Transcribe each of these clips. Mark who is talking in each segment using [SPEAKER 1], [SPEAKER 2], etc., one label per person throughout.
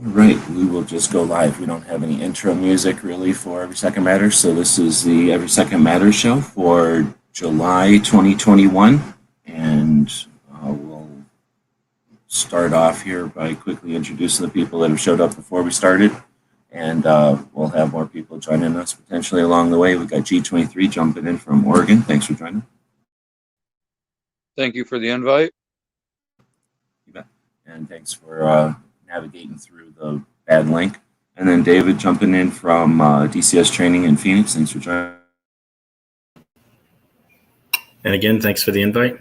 [SPEAKER 1] Right, we will just go live. We don't have any intro music really for Every Second Matters. So this is the Every Second Matters show for July 2021. And we'll start off here by quickly introducing the people that have showed up before we started. And we'll have more people joining us potentially along the way. We've got G23 jumping in from Oregon. Thanks for joining.
[SPEAKER 2] Thank you for the invite.
[SPEAKER 1] You bet. And thanks for navigating through the bad link. And then David jumping in from DCS Training in Phoenix. Thanks for joining.
[SPEAKER 3] And again, thanks for the invite.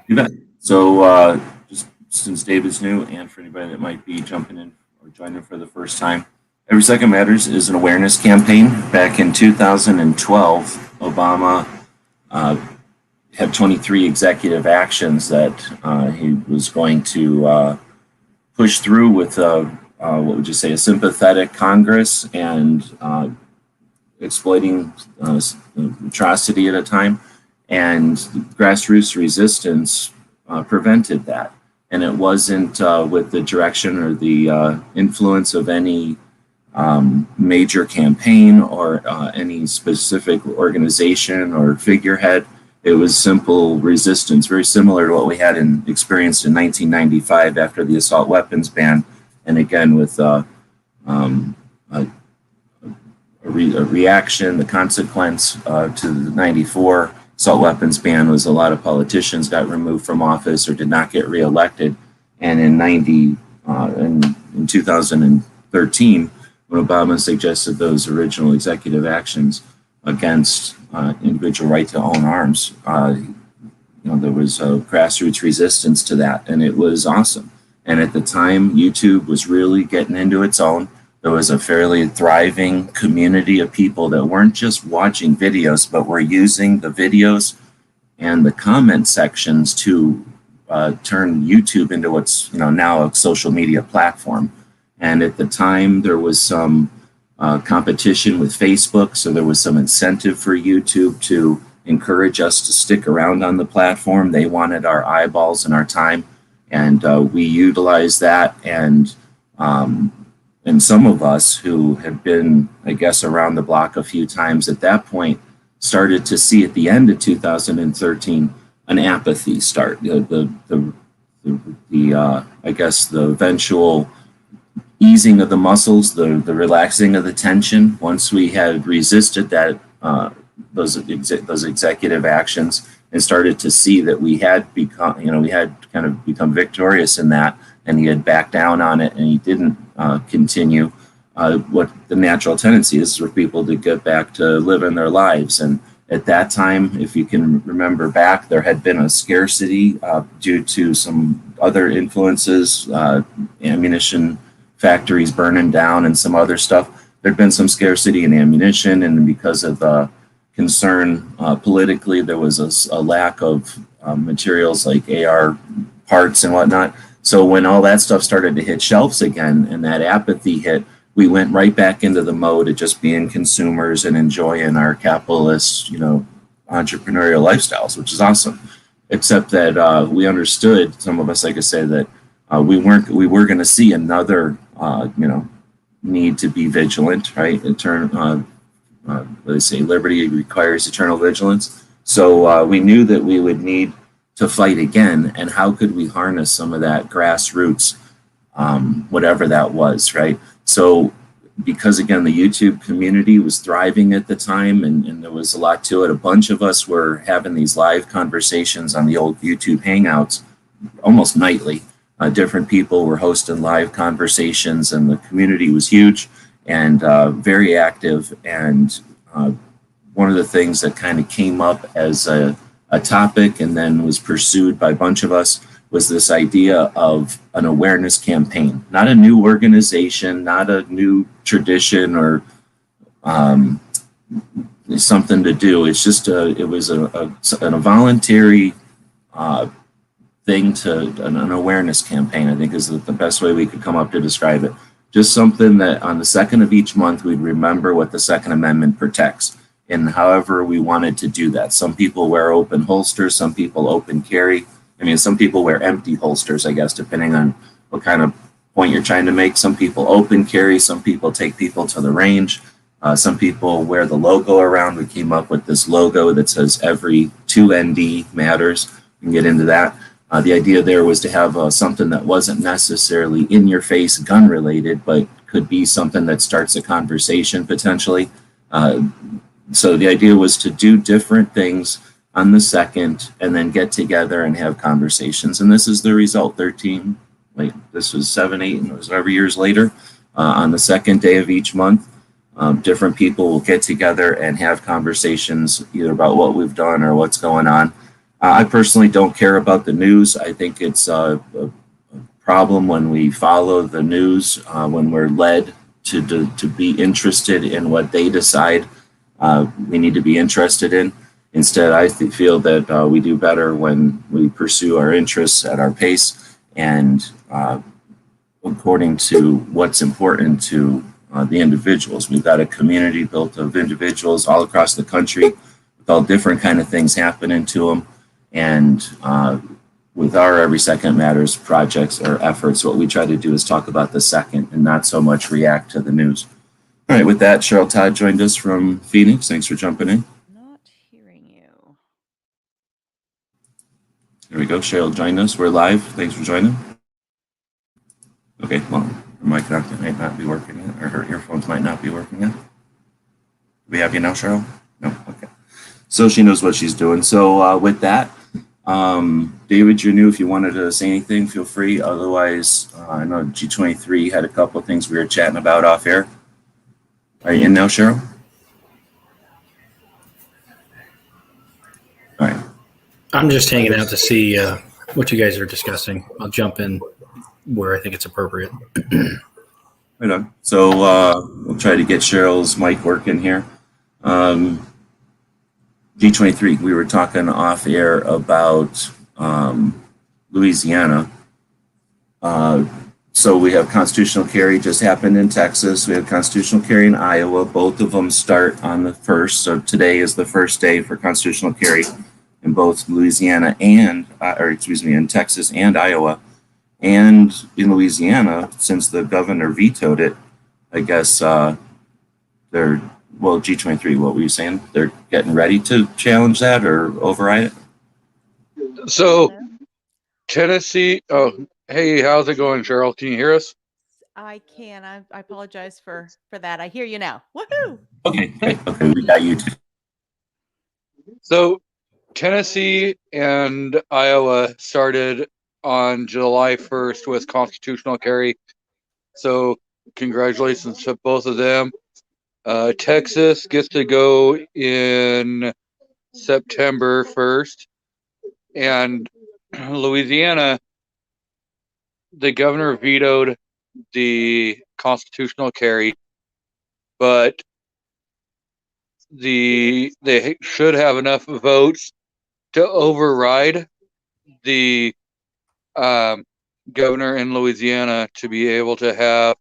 [SPEAKER 1] You bet. So just since David's new, and for anybody that might be jumping in or joining for the first time, Every Second Matters is an awareness campaign. Back in 2012, Obama had 23 executive actions that he was going to push through with, what would you say, a sympathetic Congress and exploiting atrocity at a time. And grassroots resistance prevented that. And it wasn't with the direction or the influence of any major campaign or any specific organization or figurehead. It was simple resistance, very similar to what we had experienced in 1995 after the assault weapons ban, and again with a reaction, the consequence to the 94 assault weapons ban was a lot of politicians got removed from office or did not get reelected, and in 2013. When Obama suggested those original executive actions against individual right to own arms, there was a grassroots resistance to that, and it was awesome. And at the time, YouTube was really getting into its own. There was a fairly thriving community of people that weren't just watching videos, but were using the videos and the comment sections to turn YouTube into what's now a social media platform. And at the time, there was some competition with Facebook, so there was some incentive for YouTube to encourage us to stick around on the platform. They wanted our eyeballs and our time, and we utilized that. And some of us who had been, I guess, around the block a few times at that point started to see at the end of 2013 an apathy start. I guess the eventual easing of the muscles, the relaxing of the tension. Once we had resisted that those executive actions and started to see that we had become, we had kind of become victorious in that, and he had backed down on it, and he didn't continue. What the natural tendency is for people to get back to living their lives. And at that time, if you can remember back, there had been a scarcity due to some other influences, ammunition factories burning down and some other stuff. There'd been some scarcity in ammunition, and because of the concern politically, there was a lack of materials like AR parts and whatnot. So when all that stuff started to hit shelves again and that apathy hit, we went right back into the mode of just being consumers and enjoying our capitalist, entrepreneurial lifestyles, which is awesome. Except that we understood, some of us, like I said, that we were going to see another, need to be vigilant, right? They say liberty requires eternal vigilance. So we knew that we would need to fight again, and how could we harness some of that grassroots, whatever that was, right? So because again, the YouTube community was thriving at the time, and there was a lot to it. A bunch of us were having these live conversations on the old YouTube Hangouts almost nightly. Different people were hosting live conversations, and the community was huge and very active. And one of the things that kind of came up as a topic and then was pursued by a bunch of us was this idea of an awareness campaign, not a new organization, not a new tradition or something to do. It's just it was a voluntary thing an awareness campaign, I think is the best way we could come up to describe it. Just something that on the second of each month, we'd remember what the Second Amendment protects and however we wanted to do that. Some people wear open holsters, some people open carry. I mean, some people wear empty holsters, I guess, depending on what kind of point you're trying to make. Some people open carry, some people take people to the range. Some people wear the logo around. We came up with this logo that says every 2ND matters. We can get into that. The idea there was to have something that wasn't necessarily in your face gun related, but could be something that starts a conversation potentially. So the idea was to do different things on the second and then get together and have conversations. And this is the result. 13, like this was 7, 8, and it was whatever years later. On the second day of each month, different people will get together and have conversations either about what we've done or what's going on. I personally don't care about the news. I think it's a problem when we follow the news, when we're led to be interested in what they decide we need to be interested in. Instead, I feel that we do better when we pursue our interests at our pace and according to what's important to the individuals. We've got a community built of individuals all across the country with all different kind of things happening to them. And with our Every Second Matters projects or efforts, what we try to do is talk about the second and not so much react to the news. All right, with that, Cheryl Todd joined us from Phoenix. Thanks for jumping in.
[SPEAKER 2] Not hearing you.
[SPEAKER 1] There we go. Cheryl joined us. We're live. Thanks for joining. Okay, well, her mic might not be working yet, or her earphones might not be working yet. We have you now, Cheryl? No? Okay. So she knows what she's doing. So with that, David, you're new. If you wanted to say anything, feel free. Otherwise, I know G23 had a couple of things we were chatting about off air. Are you in now, Cheryl? All right.
[SPEAKER 3] I'm just hanging out to see what you guys are discussing. I'll jump in where I think it's appropriate.
[SPEAKER 1] Right on. So we'll try to get Cheryl's mic working here. G23, we were talking off air about Louisiana. So we have constitutional carry just happened in Texas. We have constitutional carry in Iowa. Both of them start on the 1st. So today is the first day for constitutional carry in both Louisiana and, in Texas and Iowa. And in Louisiana, since the governor vetoed it, I guess they're, well, G23, what were you saying? They're getting ready to challenge that or override it?
[SPEAKER 4] So Tennessee, oh, hey, how's it going, Cheryl? Can you hear us?
[SPEAKER 2] I can. I apologize for that. I hear you now. Woohoo!
[SPEAKER 1] Okay, great. Okay, we got you too.
[SPEAKER 4] So Tennessee and Iowa started on July 1st with constitutional carry. So congratulations to both of them. Texas gets to go in September 1st. And Louisiana, the governor vetoed the constitutional carry, but they should have enough votes to override the governor in Louisiana to be able to have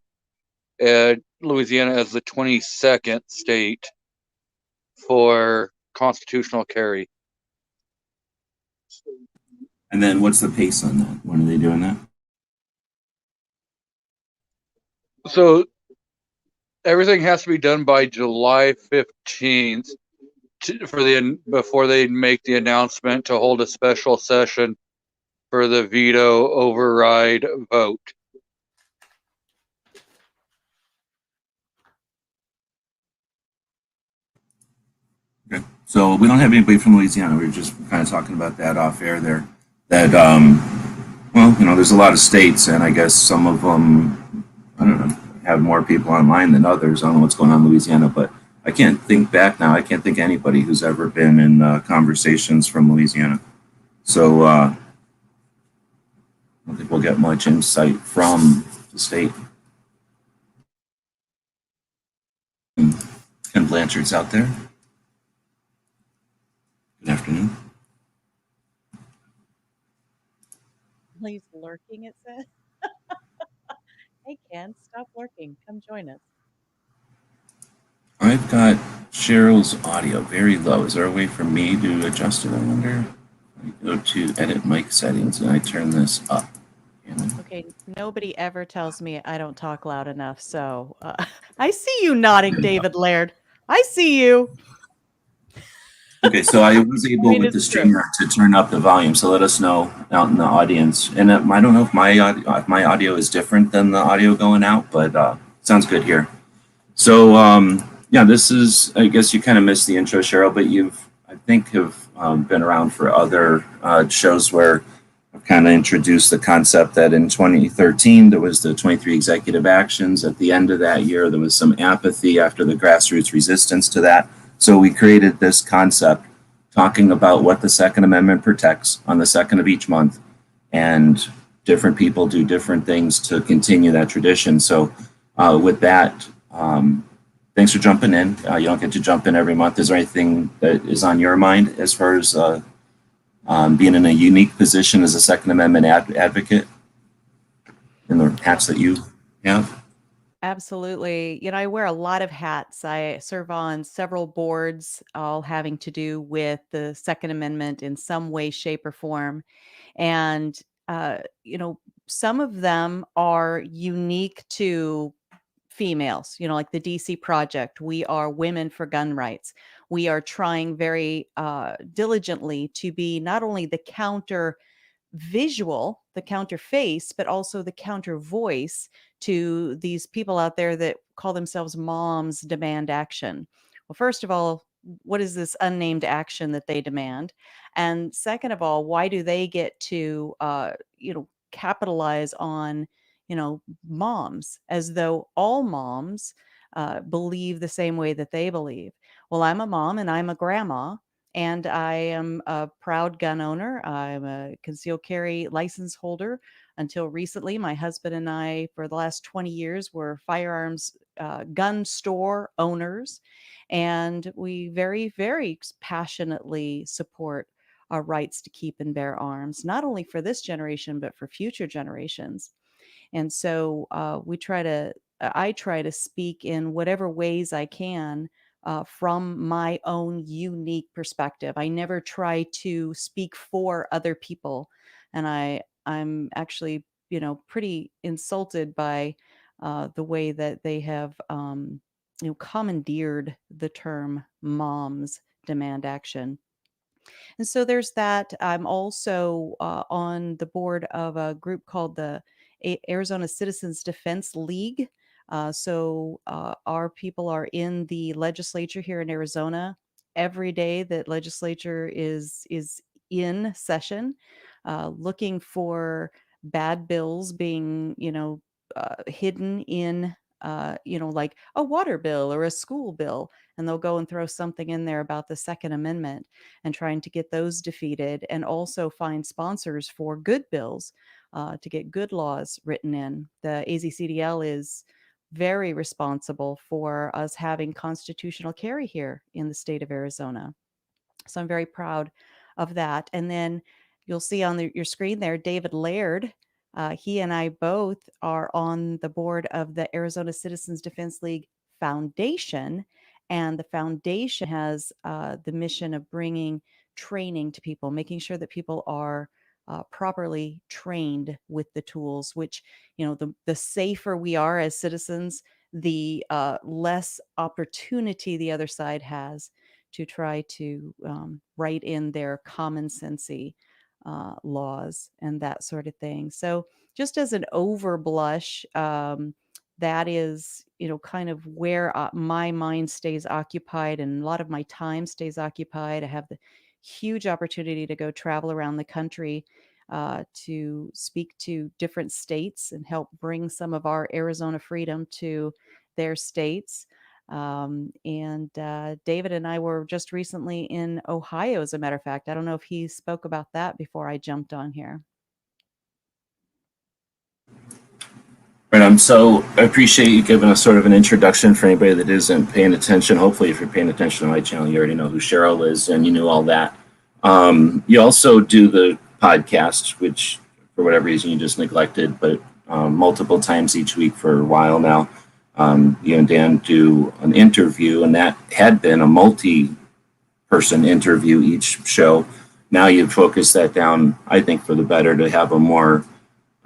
[SPEAKER 4] Louisiana as the 22nd state for constitutional carry.
[SPEAKER 1] And then what's the pace on that? When are they doing that?
[SPEAKER 4] So everything has to be done by July 15th before they make the announcement to hold a special session for the veto override vote.
[SPEAKER 1] Okay. So we don't have anybody from Louisiana. We were just kind of talking about that off air there. That, well, you know, there's a lot of states, and I guess some of them, I don't know, have more people online than others. I don't know what's going on in Louisiana, but I can't think back now. I can't think of anybody who's ever been in conversations from Louisiana. So I don't think we'll get much insight from the state. Ken Blanchard's out there. Good afternoon.
[SPEAKER 2] He's lurking, it says. Hey, Ken, stop lurking. Come join us.
[SPEAKER 1] I've got Cheryl's audio very low. Is there a way for me to adjust it? I wonder. I go to edit mic settings and I turn this up.
[SPEAKER 2] Okay, Okay, nobody ever tells me I don't talk loud enough. So I see you nodding, David Laird. I see you.
[SPEAKER 1] Okay, so I was able
[SPEAKER 2] mean,
[SPEAKER 1] with the
[SPEAKER 2] it's true.
[SPEAKER 1] streamer to turn up the volume. So let us know out in the audience. And I don't know if my audio is different than the audio going out, but sounds good here. So yeah, this is, I guess you kind of missed the intro, Cheryl, but I think have been around for other shows where I've kind of introduced the concept that in 2013 there was the 23 executive actions. At the end of that year, there was some apathy after the grassroots resistance to that. So we created this concept talking about what the Second Amendment protects on the second of each month, and different people do different things to continue that tradition. So with that, thanks for jumping in. You don't get to jump in every month. Is there anything that is on your mind as far as being in a unique position as a Second Amendment advocate in the hats that you have?
[SPEAKER 2] Absolutely. I wear a lot of hats. I serve on several boards, all having to do with the Second Amendment in some way, shape, or form. And, some of them are unique to females, like the DC Project. We are Women for Gun Rights. We are trying very diligently to be not only the counter visual, the counter face, but also the counter voice to these people out there that call themselves moms demand action. Well, first of all, what is this unnamed action that they demand? And second of all, why do they get to, capitalize on, moms as though all moms believe the same way that they believe? Well, I'm a mom and I'm a grandma, and I am a proud gun owner. I'm a concealed carry license holder. Until recently, my husband and I, for the last 20 years, were firearms gun store owners. And we very, very passionately support our rights to keep and bear arms, not only for this generation, but for future generations. And so I try to speak in whatever ways I can from my own unique perspective. I never try to speak for other people, and I'm actually pretty insulted by the way that they have commandeered the term "moms demand action." And so there's that. I'm also on the board of a group called the Arizona Citizens Defense League. Our people are in the legislature here in Arizona every day that legislature is in session, looking for bad bills being hidden in like a water bill or a school bill, and they'll go and throw something in there about the Second Amendment and trying to get those defeated, and also find sponsors for good bills to get good laws written in. The AZCDL is very responsible for us having constitutional carry here in the state of Arizona. So I'm very proud of that. And then you'll see on your screen there, David Laird. He and I both are on the board of the Arizona Citizens Defense League Foundation. And the foundation has the mission of bringing training to people, making sure that people are properly trained with the tools, which, the safer we are as citizens, the less opportunity the other side has to try to write in their common sensey laws and that sort of thing. So just as an overblush, that is, kind of where my mind stays occupied, and a lot of my time stays occupied. I have the huge opportunity to go travel around the country to speak to different states and help bring some of our Arizona freedom to their states. And David and I were just recently in Ohio, as a matter of fact. I don't know if he spoke about that before I jumped on here.
[SPEAKER 1] Right. So I appreciate you giving us sort of an introduction for anybody that isn't paying attention. Hopefully, if you're paying attention to my channel, you already know who Cheryl is and you knew all that. You also do the podcast, which for whatever reason you just neglected, but multiple times each week for a while now. You and Dan do an interview, and that had been a multi-person interview each show. Now you've focused that down, I think, for the better, to have a more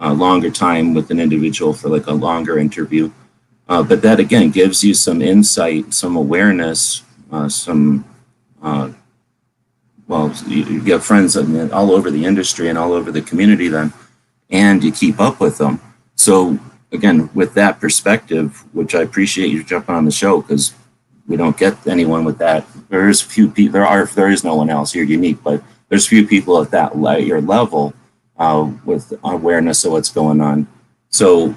[SPEAKER 1] longer time with an individual for like a longer interview. But that again gives you some insight, some awareness, some well, you get friends all over the industry and all over the community then, and you keep up with them. So again, with that perspective, which I appreciate you jumping on the show because we don't get anyone with that. There's few people. There is no one else. You're unique, but there's few people at that your level with awareness of what's going on. So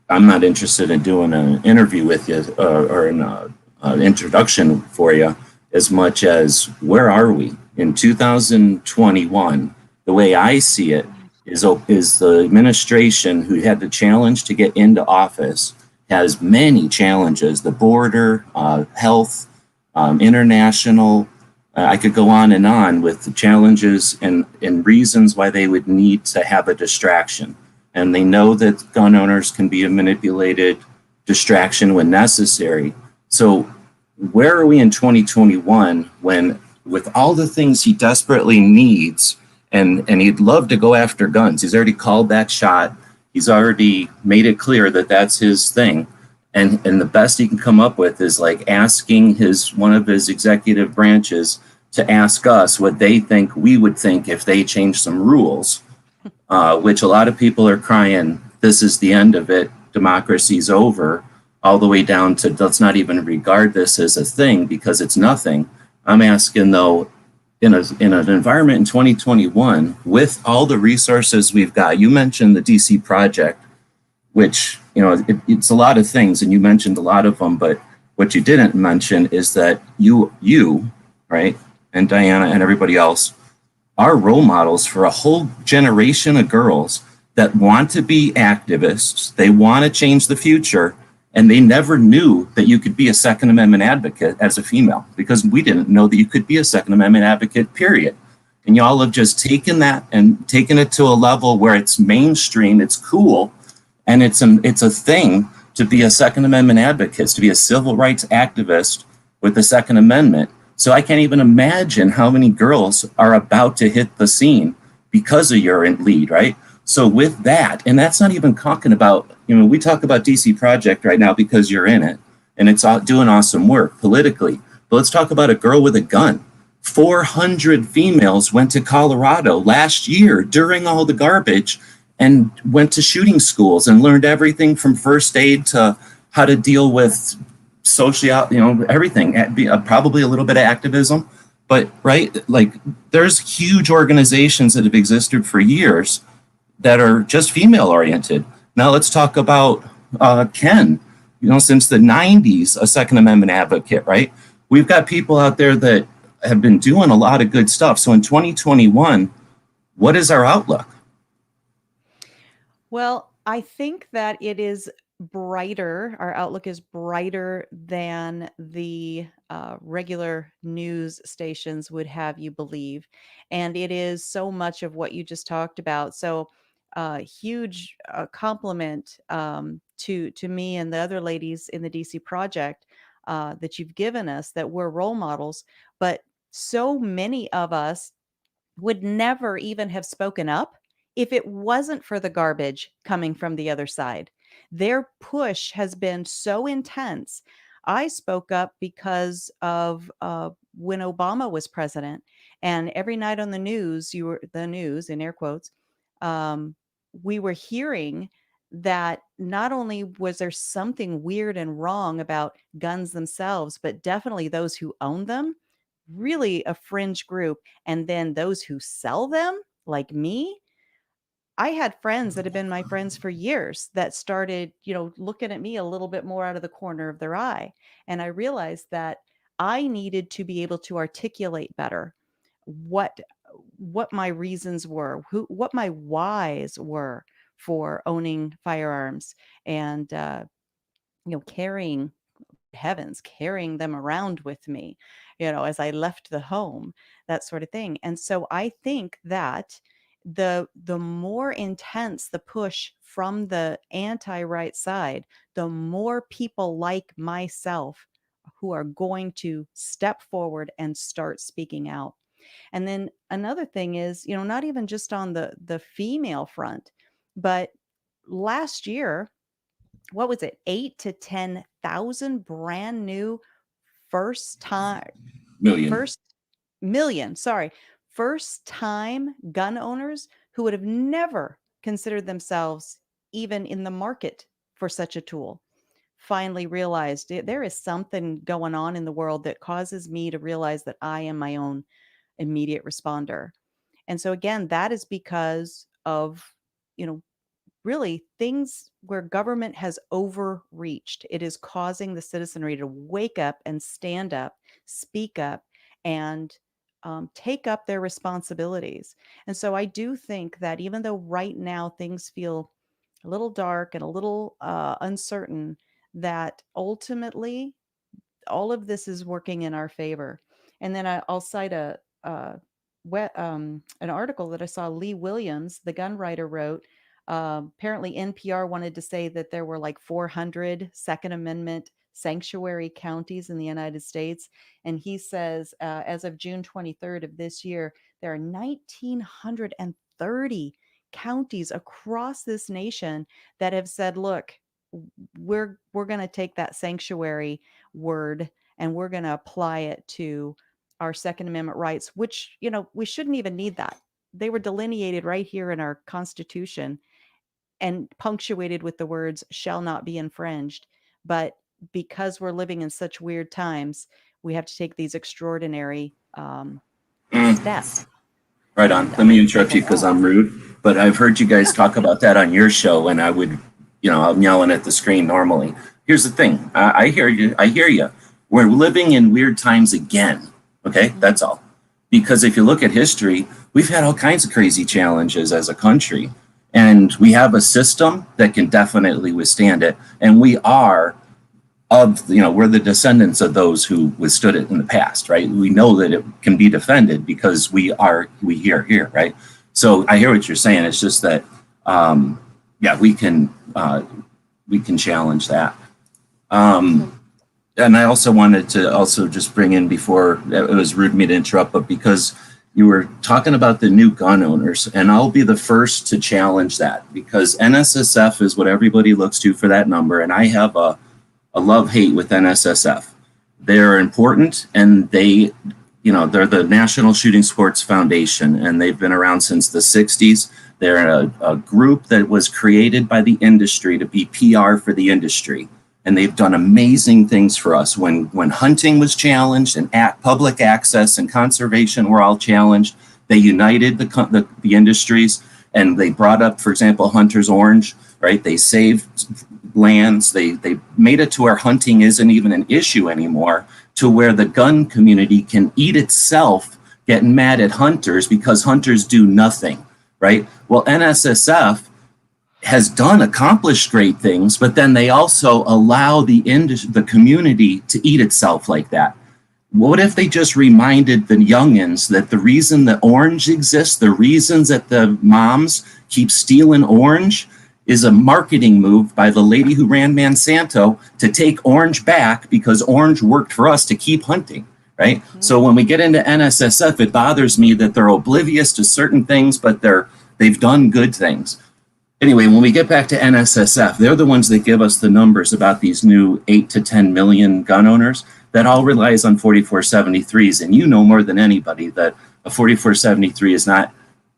[SPEAKER 1] I'm not interested in doing an interview with you or an introduction for you as much as where are we in 2021? The way I see it is the administration who had the challenge to get into office has many challenges, the border, health, international. I could go on with the challenges and reasons why they would need to have a distraction. And they know that gun owners can be a manipulated distraction when necessary. So where are we in 2021 when with all the things he desperately needs and he'd love to go after guns. He's already called that shot. He's already made it clear that that's his thing. And the best he can come up with is like asking one of his executive branches to ask us what they think we would think if they changed some rules, which a lot of people are crying, this is the end of it, democracy's over, all the way down to let's not even regard this as a thing because it's nothing. I'm asking though, in an environment in 2021 with all the resources we've got, you mentioned the DC project, which, it's a lot of things and you mentioned a lot of them, but what you didn't mention is that you, right, and Diana and everybody else are role models for a whole generation of girls that want to be activists. They want to change the future. And they never knew that you could be a Second Amendment advocate as a female because we didn't know that you could be a Second Amendment advocate, period. And y'all have just taken that and taken it to a level where it's mainstream, it's cool, and it's a thing to be a Second Amendment advocate, to be a civil rights activist with the Second Amendment. So I can't even imagine how many girls are about to hit the scene because of your lead, right? So with that, and that's not even talking about, we talk about DC Project right now because you're in it and it's doing awesome work politically. But let's talk about a girl with a gun. 400 females went to Colorado last year during all the garbage and went to shooting schools and learned everything from first aid to how to deal with social, everything, probably a little bit of activism. But right, like there's huge organizations that have existed for years that are just female oriented. Now let's talk about Ken, since the 90s, a Second Amendment advocate, right? We've got people out there that have been doing a lot of good stuff. So in 2021, what is our outlook?
[SPEAKER 2] Well, I think that it is brighter. Our outlook is brighter than the regular news stations would have you believe. And it is so much of what you just talked about. So huge compliment to me and the other ladies in the DC project that you've given us that we're role models. But so many of us would never even have spoken up if it wasn't for the garbage coming from the other side. Their push has been so intense. I spoke up because of when Obama was president, and every night on the news, the news in air quotes, we were hearing that not only was there something weird and wrong about guns themselves, but definitely those who own them, really a fringe group. And then those who sell them, like me, I had friends that have been my friends for years that started, looking at me a little bit more out of the corner of their eye. And I realized that I needed to be able to articulate better what my reasons were, what my whys were for owning firearms and carrying them around with me, as I left the home, that sort of thing. And so I think that the more intense the push from the anti-right side, the more people like myself who are going to step forward and start speaking out. And then another thing is, not even just on the female front, But last year, what was it? 8 to 10,000 brand new first time first million, sorry, first time gun owners who would have never considered themselves even in the market for such a tool finally realized there is something going on in the world that causes me to realize that I am my own immediate responder. And so again, that is because of, you know, really things where government has overreached. It is causing the citizenry to wake up and stand up, speak up, and take up their responsibilities. And so I do think that even though right now things feel a little dark and a little uncertain, that ultimately all of this is working in our favor. And then I'll cite an article that I saw Lee Williams, the gun writer, wrote. Apparently, NPR wanted to say that there were like 400 Second Amendment sanctuary counties in the United States. And he says, as of June 23rd of this year, there are 1,930 counties across this nation that have said, look, we're going to take that sanctuary word and we're going to apply it to our Second Amendment rights, which, you know, we shouldn't even need that. They were delineated right here in our Constitution and punctuated with the words shall not be infringed. But because we're living in such weird times, we have to take these extraordinary steps.
[SPEAKER 1] Right on. Let me interrupt you because I'm rude, but I've heard you guys talk about that on your show, and I would, you know, I'm yelling at the screen normally. Here's the thing. I hear you. I hear you. We're living in weird times again. Okay, that's all. Because if you look at history, we've had all kinds of crazy challenges as a country, and we have a system that can definitely withstand it. And we are we're the descendants of those who withstood it in the past, right? We know that it can be defended because we here, right? So I hear what you're saying. It's just that, we can challenge that. And I also wanted to also just bring in, before it was rude of me to interrupt, but because you were talking about the new gun owners, and I'll be the first to challenge that, because NSSF is what everybody looks to for that number. And I have a love-hate with NSSF. They're important, and they're the National Shooting Sports Foundation, and they've been around since the 60s. They're a group that was created by the industry to be PR for the industry. And they've done amazing things for us. When hunting was challenged and public access and conservation were all challenged, they united the industries, and they brought up, for example, Hunter's Orange, right? They saved lands. They made it to where hunting isn't even an issue anymore, to where the gun community can eat itself getting mad at hunters because hunters do nothing, right? Well, NSSF has accomplished great things, but then they also allow the community to eat itself like that. What if they just reminded the youngins that the reason that orange exists, the reasons that the moms keep stealing orange, is a marketing move by the lady who ran Monsanto to take orange back, because orange worked for us to keep hunting, right? Mm-hmm. So when we get into NSSF, it bothers me that they're oblivious to certain things, but they've done good things. Anyway, when we get back to NSSF, they're the ones that give us the numbers about these new 8 to 10 million gun owners that all relies on 4473s. And you know more than anybody that a 4473 is not,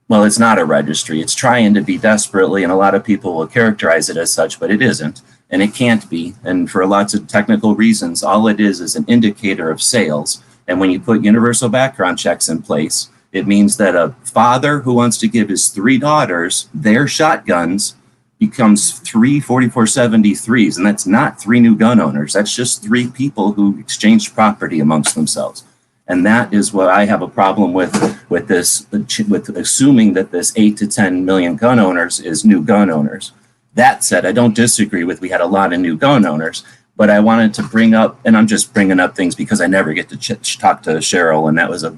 [SPEAKER 1] well, it's not a registry. It's trying to be desperately, and a lot of people will characterize it as such, but it isn't, and it can't be. And for lots of technical reasons, all it is an indicator of sales. And when you put universal background checks in place, it means that a father who wants to give his 3 daughters their shotguns becomes 3 4473s. And that's not 3 new gun owners. That's just 3 people who exchanged property amongst themselves. And that is what I have a problem with assuming that this 8 to 10 million gun owners is new gun owners. That said, I don't disagree with we had a lot of new gun owners. But I wanted to bring up, and I'm just bringing up things because I never get to talk to Cheryl, and that was a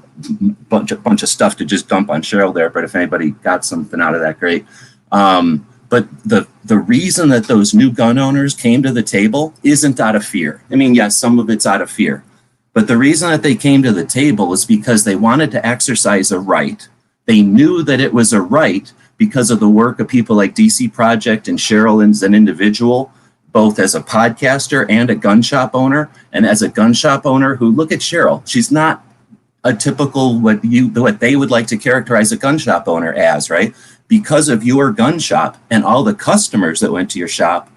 [SPEAKER 1] bunch of stuff to just dump on Cheryl there. But if anybody got something out of that, great. But the reason that those new gun owners came to the table isn't out of fear. I mean, yes, some of it's out of fear. But the reason that they came to the table is because they wanted to exercise a right. They knew that it was a right because of the work of people like DC Project and Cheryl as an individual, both as a podcaster and a gun shop owner. And as a gun shop owner who, look at Cheryl, she's not a typical what they would like to characterize a gun shop owner as, right? Because of your gun shop and all the customers that went to your shop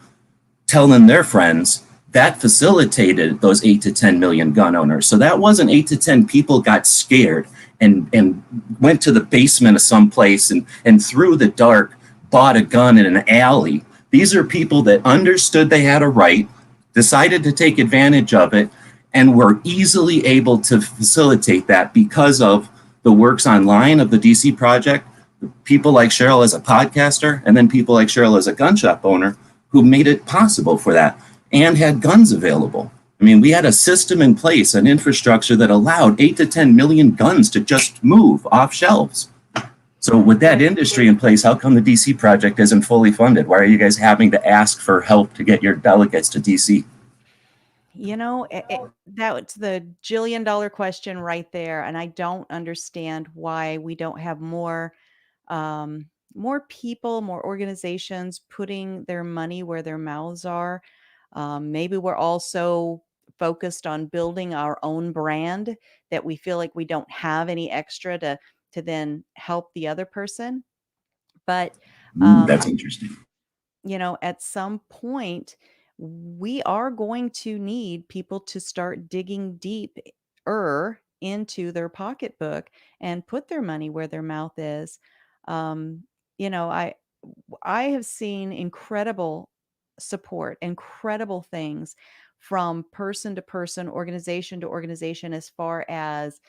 [SPEAKER 1] telling their friends, that facilitated those 8 to 10 million gun owners. So that wasn't 8 to 10 people got scared and went to the basement of some place and through the dark bought a gun in an alley. These are people that understood they had a right, decided to take advantage of it, and were easily able to facilitate that because of the works online of the DC Project, people like Cheryl as a podcaster, and then people like Cheryl as a gun shop owner who made it possible for that and had guns available. I mean, we had a system in place, an infrastructure that allowed 8 to 10 million guns to just move off shelves. So with that industry in place, how come the DC Project isn't fully funded? Why are you guys having to ask for help to get your delegates to DC?
[SPEAKER 2] You know, that's the $1 question right there. And I don't understand why we don't have more people, more organizations putting their money where their mouths are. Maybe we're also focused on building our own brand that we feel like we don't have any extra to then help the other person. But
[SPEAKER 1] That's interesting.
[SPEAKER 2] at some point, we are going to need people to start digging deeper into their pocketbook and put their money where their mouth is. Um, I have seen incredible support, incredible things from person to person, organization to organization, as far as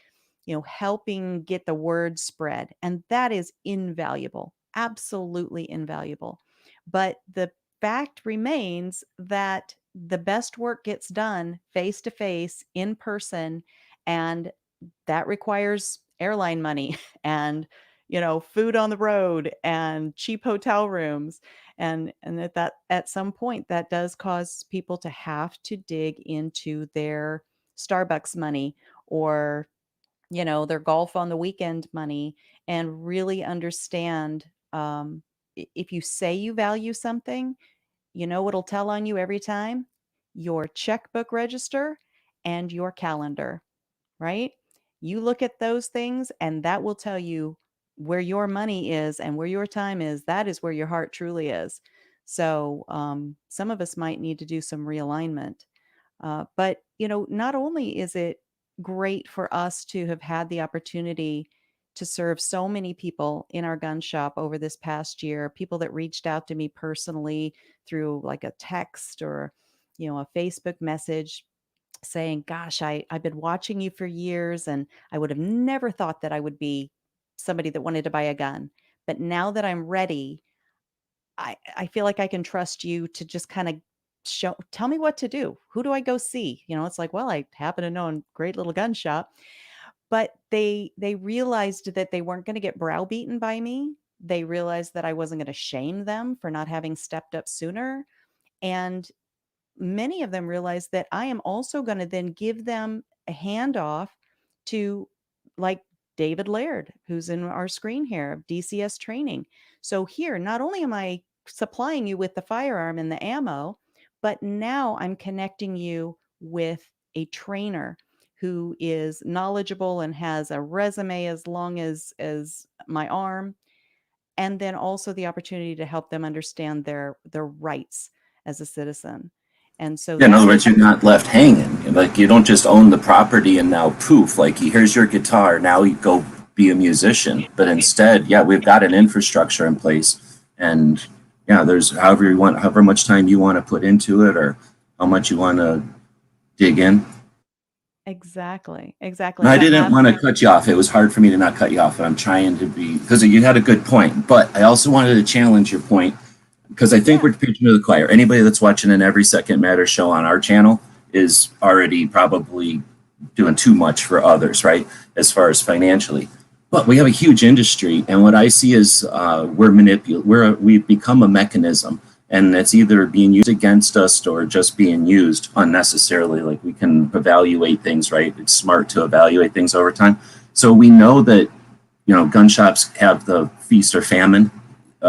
[SPEAKER 2] helping get the word spread. And that is invaluable, absolutely invaluable. But the fact remains that the best work gets done face to face, in person, and that requires airline money and food on the road and cheap hotel rooms, and at some point that does cause people to have to dig into their Starbucks money, or their golf on the weekend money, and really understand, if you say you value something, what'll tell on you every time? Your checkbook register and your calendar, right? You look at those things and that will tell you where your money is and where your time is. That is where your heart truly is. So some of us might need to do some realignment. But not only is it great for us to have had the opportunity to serve so many people in our gun shop over this past year, people that reached out to me personally through like a text or a Facebook message saying, gosh, I've been watching you for years and I would have never thought that I would be somebody that wanted to buy a gun. But now that I'm ready, I feel like I can trust you to just kind of tell me what to do. Who do I go see? It's like, well, I happen to know a great little gun shop. But they realized that they weren't going to get browbeaten by me. They realized that I wasn't going to shame them for not having stepped up sooner. And many of them realized that I am also going to then give them a handoff to, like, David Laird, who's in our screen here, of DCS training. So here, not only am I supplying you with the firearm and the ammo, but now I'm connecting you with a trainer who is knowledgeable and has a resume as long as my arm, and then also the opportunity to help them understand their rights as a citizen. And so
[SPEAKER 1] in other words, you're not left hanging. Like, you don't just own the property and now poof, like, here's your guitar, now you go be a musician. But instead, we've got an infrastructure in place, and there's however much time you want to put into it, or how much you want to dig in.
[SPEAKER 2] Exactly. And
[SPEAKER 1] I didn't want to cut you off. It was hard for me to not cut you off, and I'm trying to be, because you had a good point, but I also wanted to challenge your point, because I think we're preaching to the choir. Anybody that's watching an Every Second Matters show on our channel is already probably doing too much for others, right, as far as financially. But we have a huge industry, and what I see is we've become a mechanism, and it's either being used against us or just being used unnecessarily. Like, we can evaluate things, right? It's smart to evaluate things over time. So we know that gun shops have the feast or famine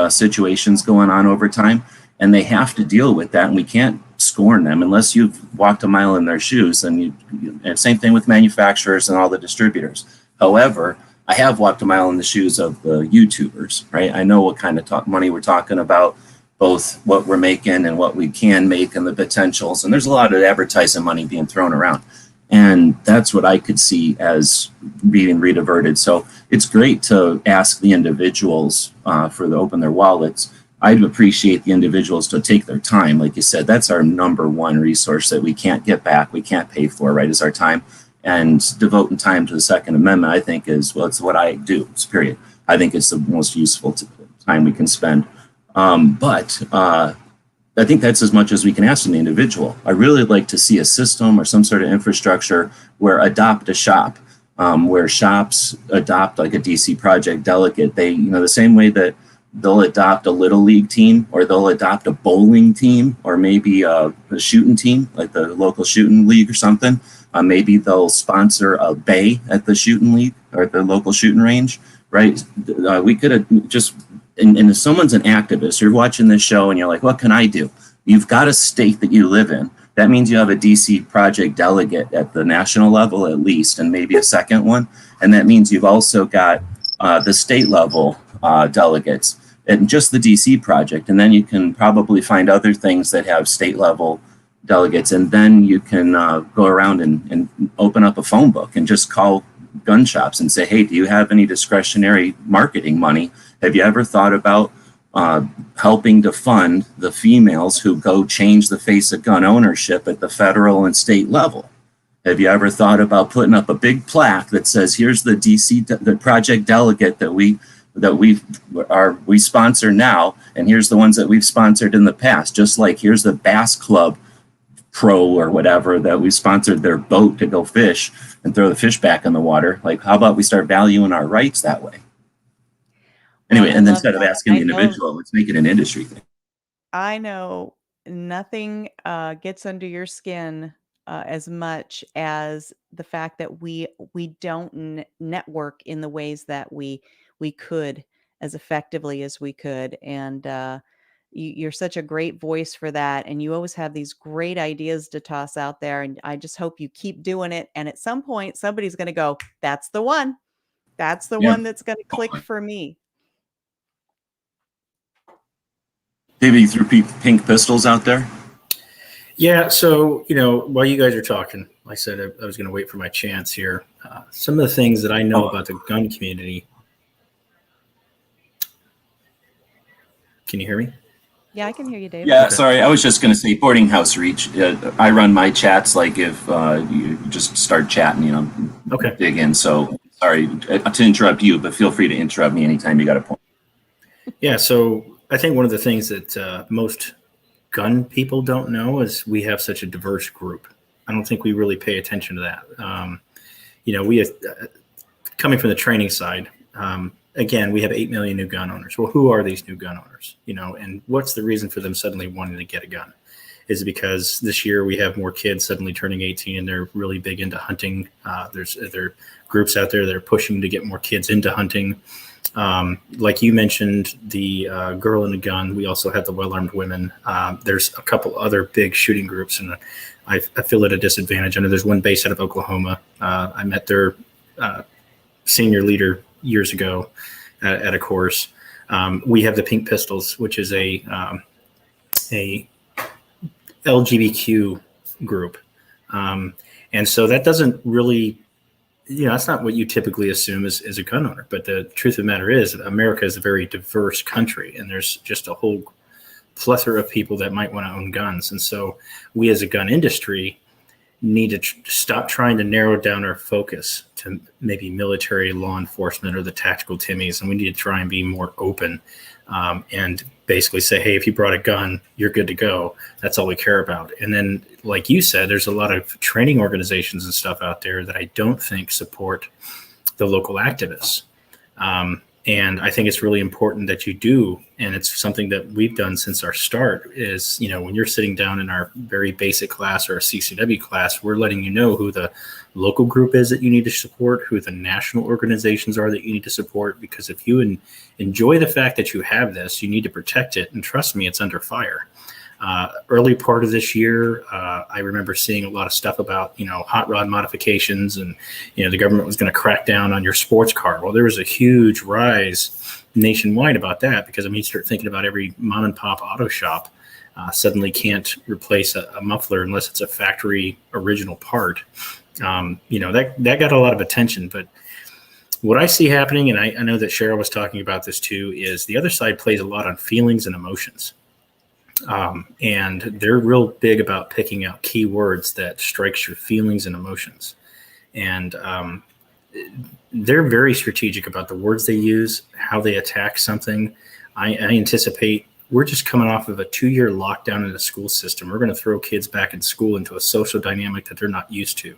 [SPEAKER 1] situations going on over time, and they have to deal with that. And we can't scorn them unless you've walked a mile in their shoes. And same thing with manufacturers and all the distributors. However, I have walked a mile in the shoes of the YouTubers, right? I know what kind of money we're talking about, both what we're making and what we can make and the potentials. And there's a lot of advertising money being thrown around. And that's what I could see as being rediverted. So it's great to ask the individuals to open their wallets. I'd appreciate the individuals to take their time. Like you said, that's our number one resource that we can't get back, we can't pay for, right, is our time. And devoting time to the Second Amendment, I think it's what I do, period. I think it's the most useful time we can spend. But I think that's as much as we can ask from the individual. I really like to see a system or some sort of infrastructure where adopt a shop, where shops adopt like a DC Project delegate. They, the same way that they'll adopt a little league team, or they'll adopt a bowling team, or maybe a shooting team, like the local shooting league or something. Maybe they'll sponsor a bay at the shooting league or at the local shooting range, right? We could have just, and if someone's an activist, you're watching this show and you're like, what can I do? You've got a state that you live in. That means you have a DC Project delegate at the national level at least, and maybe a second one. And that means you've also got the state level delegates and just the DC Project. And then you can probably find other things that have state level delegates. And then you can go around and open up a phone book and just call gun shops and say, hey, do you have any discretionary marketing money? Have you ever thought about helping to fund the females who go change the face of gun ownership at the federal and state level? Have you ever thought about putting up a big plaque that says, here's the DC the project delegate that we sponsor now, and here's the ones that we've sponsored in the past, just like here's the Bass Club Pro or whatever that we sponsored their boat to go fish and throw the fish back in the water. Like, how about we start valuing our rights that way? Anyway, and then instead of asking the individual, let's make it an industry thing.
[SPEAKER 2] I know nothing gets under your skin as much as the fact that we don't network in the ways that we could as effectively as we could. And you're such a great voice for that. And you always have these great ideas to toss out there. And I just hope you keep doing it. And at some point, somebody's going to go, that's the one. That's the one that's going to click for me.
[SPEAKER 1] David, you threw pink pistols out there?
[SPEAKER 3] Yeah, so, while you guys are talking, like I said, I was going to wait for my chance here. Some of the things that I know about the gun community. Can you hear me?
[SPEAKER 2] Yeah, I can hear you, David.
[SPEAKER 1] Yeah, sorry. I was just going to say boarding house reach. I run my chats like if you just start chatting,
[SPEAKER 3] Okay.
[SPEAKER 1] dig in. So sorry to interrupt you, but feel free to interrupt me anytime you got a point.
[SPEAKER 3] Yeah, so I think one of the things that most gun people don't know is we have such a diverse group. I don't think we really pay attention to that. We have, coming from the training side, again, we have 8 million new gun owners. Well, who are these new gun owners? And what's the reason for them suddenly wanting to get a gun? Is it because this year we have more kids suddenly turning 18 and they're really big into hunting? There are groups out there that are pushing to get more kids into hunting. Like you mentioned, the Girl and a Gun. We also have the Well Armed Women. There's a couple other big shooting groups, and I feel at a disadvantage. I know there's one based out of Oklahoma. I met their senior leader years ago at a course. We have the Pink Pistols, which is a LGBTQ group, and so that doesn't really. That's not what you typically assume as a gun owner. But the truth of the matter is America is a very diverse country, and there's just a whole plethora of people that might want to own guns. And so we as a gun industry need to stop trying to narrow down our focus to maybe military, law enforcement, or the tactical Timmies. And we need to try and be more open and basically say, hey, if you brought a gun, you're good to go. That's all we care about. And then, like you said, there's a lot of training organizations and stuff out there that I don't think support the local activists. And I think it's really important that you do, and it's something that we've done since our start, is, when you're sitting down in our very basic class or a CCW class, we're letting you know who the local group is that you need to support, who the national organizations are that you need to support, because if you enjoy the fact that you have this, you need to protect it. And trust me, it's under fire. Early part of this year, I remember seeing a lot of stuff about, hot rod modifications, and, the government was going to crack down on your sports car. Well, there was a huge rise nationwide about that, because you start thinking about every mom and pop auto shop suddenly can't replace a muffler unless it's a factory original part. That got a lot of attention. But what I see happening, and I know that Cheryl was talking about this too, is the other side plays a lot on feelings and emotions. And they're real big about picking out keywords that strikes your feelings and emotions. And they're very strategic about the words they use, how they attack something. I anticipate we're just coming off of a 2-year lockdown in the school system. We're going to throw kids back in school into a social dynamic that they're not used to.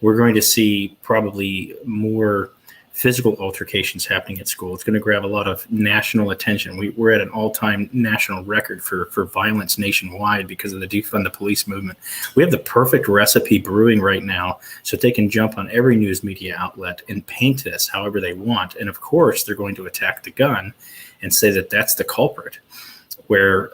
[SPEAKER 3] We're going to see probably more physical altercations happening at school. It's going to grab a lot of national attention. We're at an all-time national record for violence nationwide because of the defund the police movement. We have the perfect recipe brewing right now, so they can jump on every news media outlet and paint this however they want. And of course, they're going to attack the gun and say that that's the culprit, where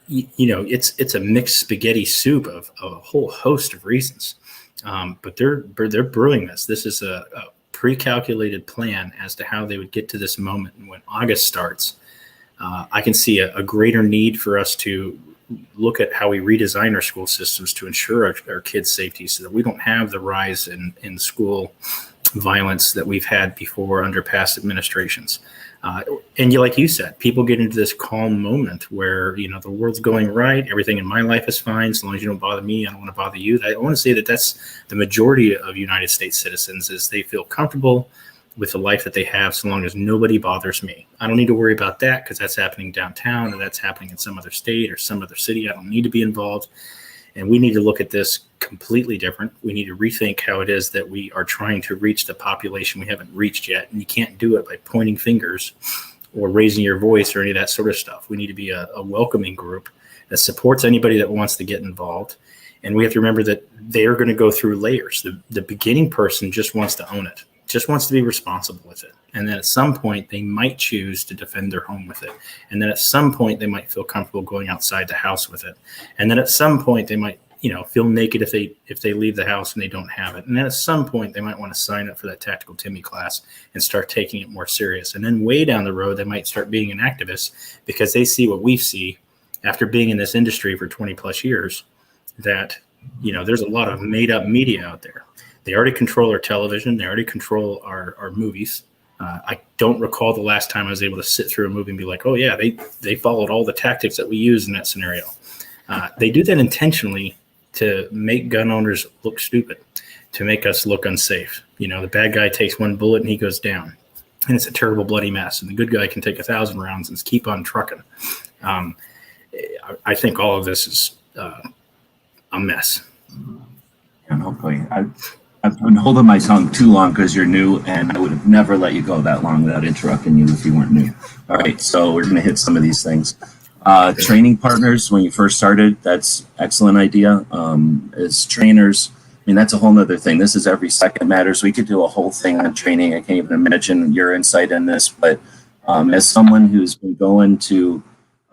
[SPEAKER 3] it's a mixed spaghetti soup of a whole host of reasons. But they're brewing this. This is a pre-calculated plan as to how they would get to this moment. And when August starts, I can see a greater need for us to look at how we redesign our school systems to ensure our kids' safety, so that we don't have the rise in school violence that we've had before under past administrations. And like you said, people get into this calm moment where, the world's going right. Everything in my life is fine. So long as you don't bother me, I don't want to bother you. I want to say that that's the majority of United States citizens, is they feel comfortable with the life that they have so long as nobody bothers me. I don't need to worry about that because that's happening downtown, or that's happening in some other state or some other city. I don't need to be involved. And we need to look at this completely different. We need to rethink how it is that we are trying to reach the population we haven't reached yet. And you can't do it by pointing fingers or raising your voice or any of that sort of stuff. We need to be a welcoming group that supports anybody that wants to get involved. And we have to remember that they are going to go through layers. The beginning person just wants to own it, just wants to be responsible with it. And then at some point, they might choose to defend their home with it. And then at some point, they might feel comfortable going outside the house with it. And then at some point, they might, feel naked if they leave the house and they don't have it. And then at some point, they might want to sign up for that Tactical Timmy class and start taking it more serious. And then way down the road, they might start being an activist because they see what we see after being in this industry for 20 plus years, that, there's a lot of made up media out there. They already control our television. They already control our movies. I don't recall the last time I was able to sit through a movie and be like, oh yeah, they followed all the tactics that we use in that scenario. They do that intentionally to make gun owners look stupid, to make us look unsafe. The bad guy takes one bullet and he goes down, and it's a terrible bloody mess. And the good guy can take 1,000 rounds and keep on trucking. I think all of this is a mess.
[SPEAKER 1] And hopefully, I've been holding my tongue too long because you're new, and I would have never let you go that long without interrupting you if you weren't new. All right, so we're going to hit some of these things. Training partners, when you first started, that's excellent idea. As trainers, that's a whole nother thing. This is Every Second Matters. We could do a whole thing on training. I can't even imagine your insight in this, but as someone who's been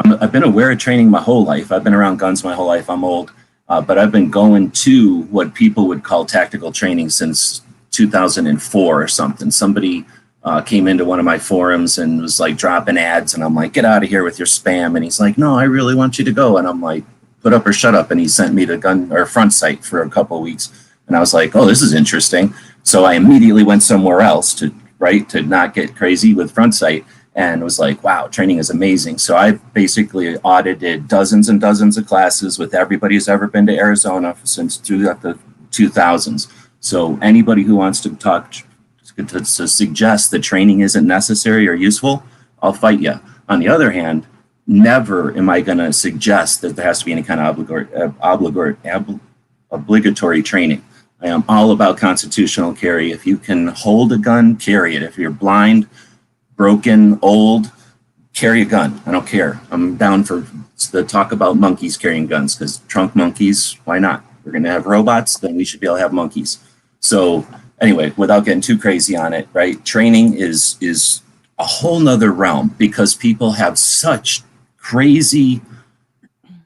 [SPEAKER 1] I've been aware of training my whole life. I've been around guns my whole life. I'm old. But I've been going to what people would call tactical training since 2004 or something. Somebody came into one of my forums and was like dropping ads, and I'm like, get out of here with your spam. And he's like, no, I really want you to go. And I'm like, put up or shut up. And he sent me to Front Sight for a couple of weeks. And I was like, oh, this is interesting. So I immediately went somewhere else to not get crazy with Front Sight. And was like, wow, training is amazing. So I've basically audited dozens and dozens of classes with everybody who's ever been to Arizona since throughout the 2000s. So anybody who wants to to suggest that training isn't necessary or useful, I'll fight you. On the other hand, never am I going to suggest that there has to be any kind of obligatory training. I am all about constitutional carry. If you can hold a gun, carry it. If you're blind, broken, old, carry a gun. I don't care. I'm down for the talk about monkeys carrying guns, because trunk monkeys, why not? We're going to have robots, then we should be able to have monkeys. So anyway, without getting too crazy on it, right? Training is a whole nother realm, because people have such crazy,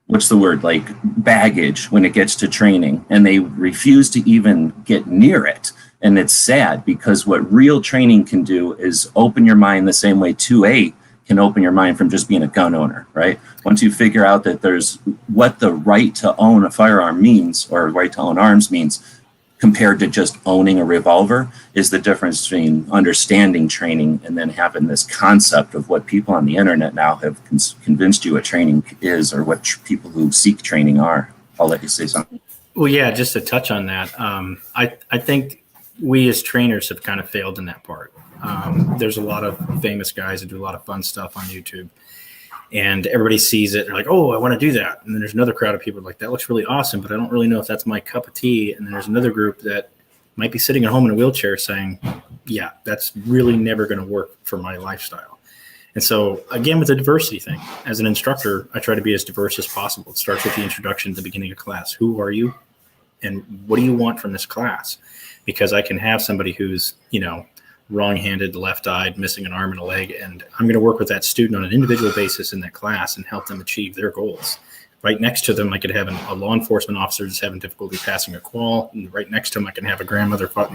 [SPEAKER 1] what's the word, like baggage when it gets to training, and they refuse to even get near it. And it's sad, because what real training can do is open your mind the same way 2A can open your mind from just being a gun owner, right? Once you figure out that there's what the right to own a firearm means, or right to own arms means, compared to just owning a revolver, is the difference between understanding training and then having this concept of what people on the internet now have convinced you what training is, or what people who seek training are. I'll let you say something.
[SPEAKER 3] Well, yeah, just to touch on that, I think we as trainers have kind of failed in that part. There's a lot of famous guys that do a lot of fun stuff on YouTube, and everybody sees it. They're like, oh, I want to do that. And then there's another crowd of people like, that looks really awesome, but I don't really know if that's my cup of tea. And then there's another group that might be sitting at home in a wheelchair saying, yeah, that's really never going to work for my lifestyle. And so again, with the diversity thing, as an instructor, I try to be as diverse as possible. It starts with the introduction at the beginning of class. Who are you? And what do you want from this class? Because I can have somebody who's, wrong-handed, left-eyed, missing an arm and a leg, and I'm going to work with that student on an individual basis in that class and help them achieve their goals. Right next to them, I could have a law enforcement officer that's having difficulty passing a qual. And right next to them, I can have a grandmother, right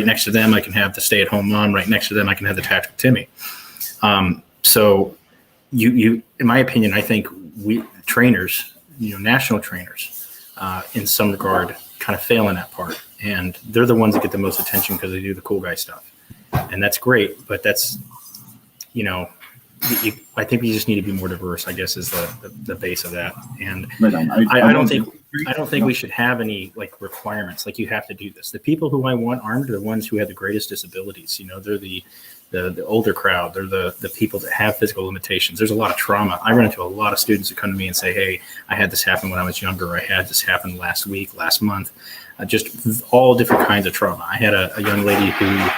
[SPEAKER 3] next to them, I can have the stay-at-home mom. Right next to them, I can have the tactical Timmy. So you, in my opinion, I think we trainers, national trainers, in some regard, kind of fail in that part. And they're the ones that get the most attention because they do the cool guy stuff. And that's great, but that's, I think we just need to be more diverse, I guess, is the base of that. And I don't think we should have any requirements. Like, you have to do this. The people who I want armed are the ones who have the greatest disabilities. They're the older crowd. They're the people that have physical limitations. There's a lot of trauma. I run into a lot of students that come to me and say, hey, I had this happen when I was younger. I had this happen last week, last month. Just all different kinds of trauma. I had a young lady who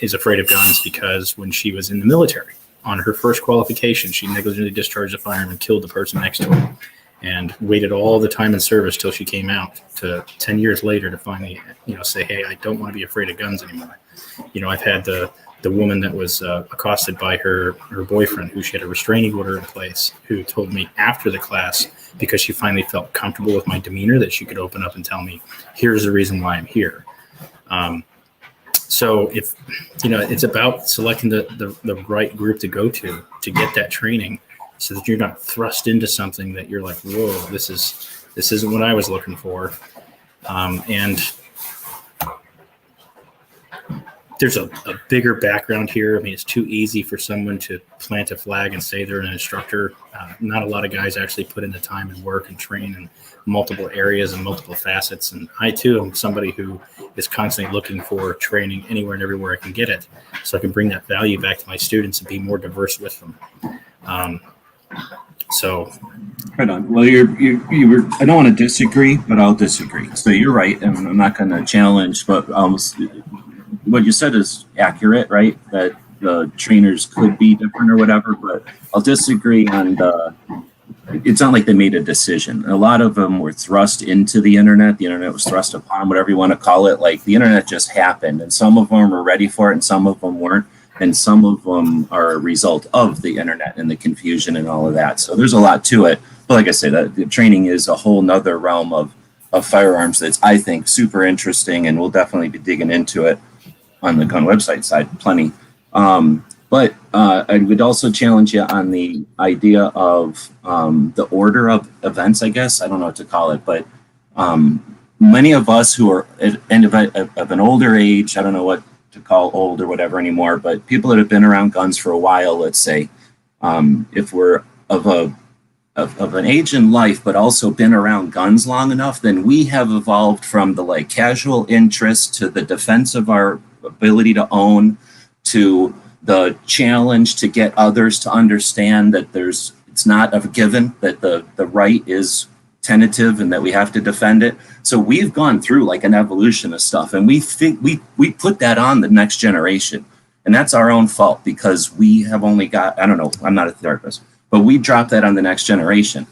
[SPEAKER 3] is afraid of guns because when she was in the military, on her first qualification, she negligently discharged a firearm and killed the person next to her, and waited all the time in service till she came out to 10 years later to finally, say, hey, I don't want to be afraid of guns anymore. I've had the woman that was accosted by her boyfriend, who she had a restraining order in place, who told me after the class, because she finally felt comfortable with my demeanor, that she could open up and tell me, here's the reason why I'm here. So if, it's about selecting the right group to go to get that training, so that you're not thrust into something that you're like, whoa, this isn't what I was looking for. And there's a bigger background here. I mean, it's too easy for someone to plant a flag and say they're an instructor. Not a lot of guys actually put in the time and work and train in multiple areas and multiple facets. And I, too, am somebody who is constantly looking for training anywhere and everywhere I can get it, so I can bring that value back to my students and be more diverse with them. So.
[SPEAKER 1] Right on. Well, you were, I don't want to disagree, but I'll disagree. So you're right, and I'm not going to challenge, but what you said is accurate, right? That the trainers could be different or whatever, but I'll disagree on it's not like they made a decision. A lot of them were thrust into the internet. The internet was thrust upon, whatever you want to call it. Like, the internet just happened, and some of them were ready for it and some of them weren't. And some of them are a result of the internet and the confusion and all of that. So there's a lot to it. But like I said, the training is a whole nother realm of firearms that's, I think, super interesting, and we'll definitely be digging into it on the gun website side plenty. But I would also challenge you on the idea of the order of events, I guess. I don't know what to call it, but many of us who are of an older age, I don't know what to call old or whatever anymore, but people that have been around guns for a while, let's say, if we're of an age in life, but also been around guns long enough, then we have evolved from the casual interest to the defense of our ability to own, to the challenge to get others to understand that it's not a given, that the right is tentative and that we have to defend it. So we've gone through an evolution of stuff, and we think we put that on the next generation. And that's our own fault because we have only got, I don't know, I'm not a therapist, but we dropped that on the next generation.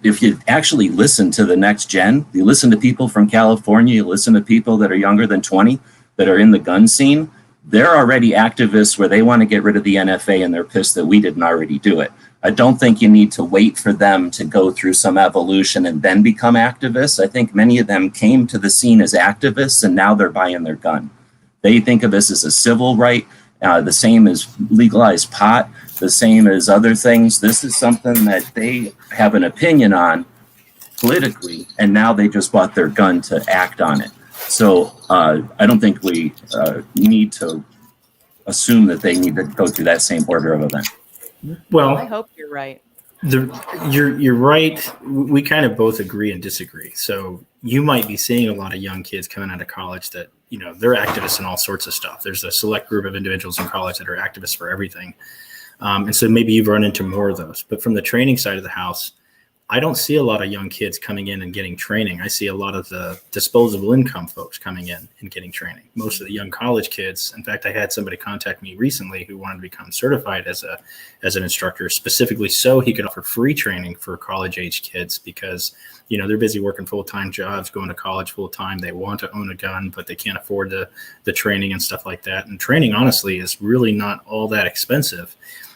[SPEAKER 1] If you actually listen to the next gen, you listen to people from California, you listen to people that are younger than 20 that are in the gun scene, they're already activists where they want to get rid of the NFA and they're pissed that we didn't already do it. I don't think you need to wait for them to go through some evolution and then become activists. I think many of them came to the scene as activists and now they're buying their gun. They think of this as a civil right, the same as legalized pot, the same as other things. This is something that they have an opinion on politically, and now they just bought their gun to act on it. So I don't think we need to assume that they need to go through that same order of events.
[SPEAKER 3] Well,
[SPEAKER 2] I hope you're right.
[SPEAKER 3] You're right. We kind of both agree and disagree. So you might be seeing a lot of young kids coming out of college that, you know, they're activists in all sorts of stuff. There's a select group of individuals in college that are activists for everything. And so maybe you've run into more of those. But from the training side of the house, I don't see a lot of young kids coming in and getting training. I see a lot of the disposable income folks coming in and getting training. Most of the young college kids. In fact, I had somebody contact me recently who wanted to become certified as an instructor, specifically so he could offer free training for college age kids because, you know, they're busy working full-time jobs, going to college full-time. They want to own a gun, but they can't afford the training and stuff like that. And training, honestly, is really not all that expensive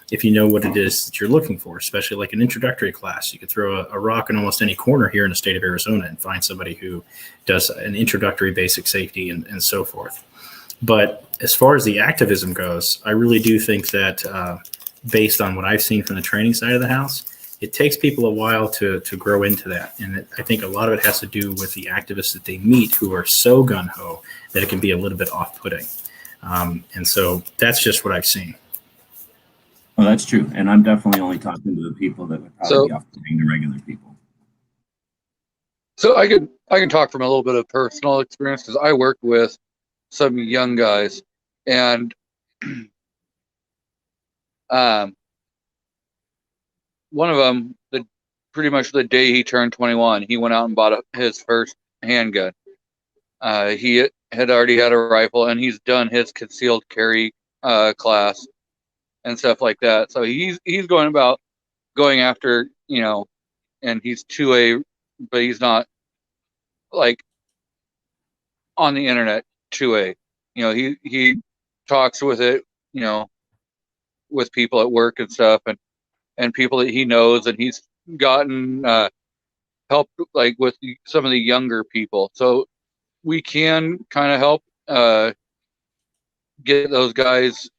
[SPEAKER 3] if you know what it is that you're looking for, especially like an introductory class. You could throw a rock in almost any corner here in the state of Arizona and find somebody who does an introductory basic safety and so forth. But as far as the activism goes, I really do think that based on what I've seen from the training side of the house, it takes people a while to grow into that. And I think a lot of it has to do with the activists that they meet who are so gung-ho that it can be a little bit off-putting. And so that's just what I've seen.
[SPEAKER 1] Well, that's true. And I'm definitely only talking to the people that would probably be off-putting the regular people.
[SPEAKER 4] So I can talk from a little bit of personal experience because I worked with some young guys, and one of them, pretty much the day he turned 21, he went out and bought his first handgun. He had already had a rifle, and he's done his concealed carry class and stuff like that. So he's going after, you know, and he's 2A, but he's not like on the internet 2A. You know, he talks with it, you know, with people at work and stuff, and people that he knows, and he's gotten help like with some of the younger people. So we can kind of help get those guys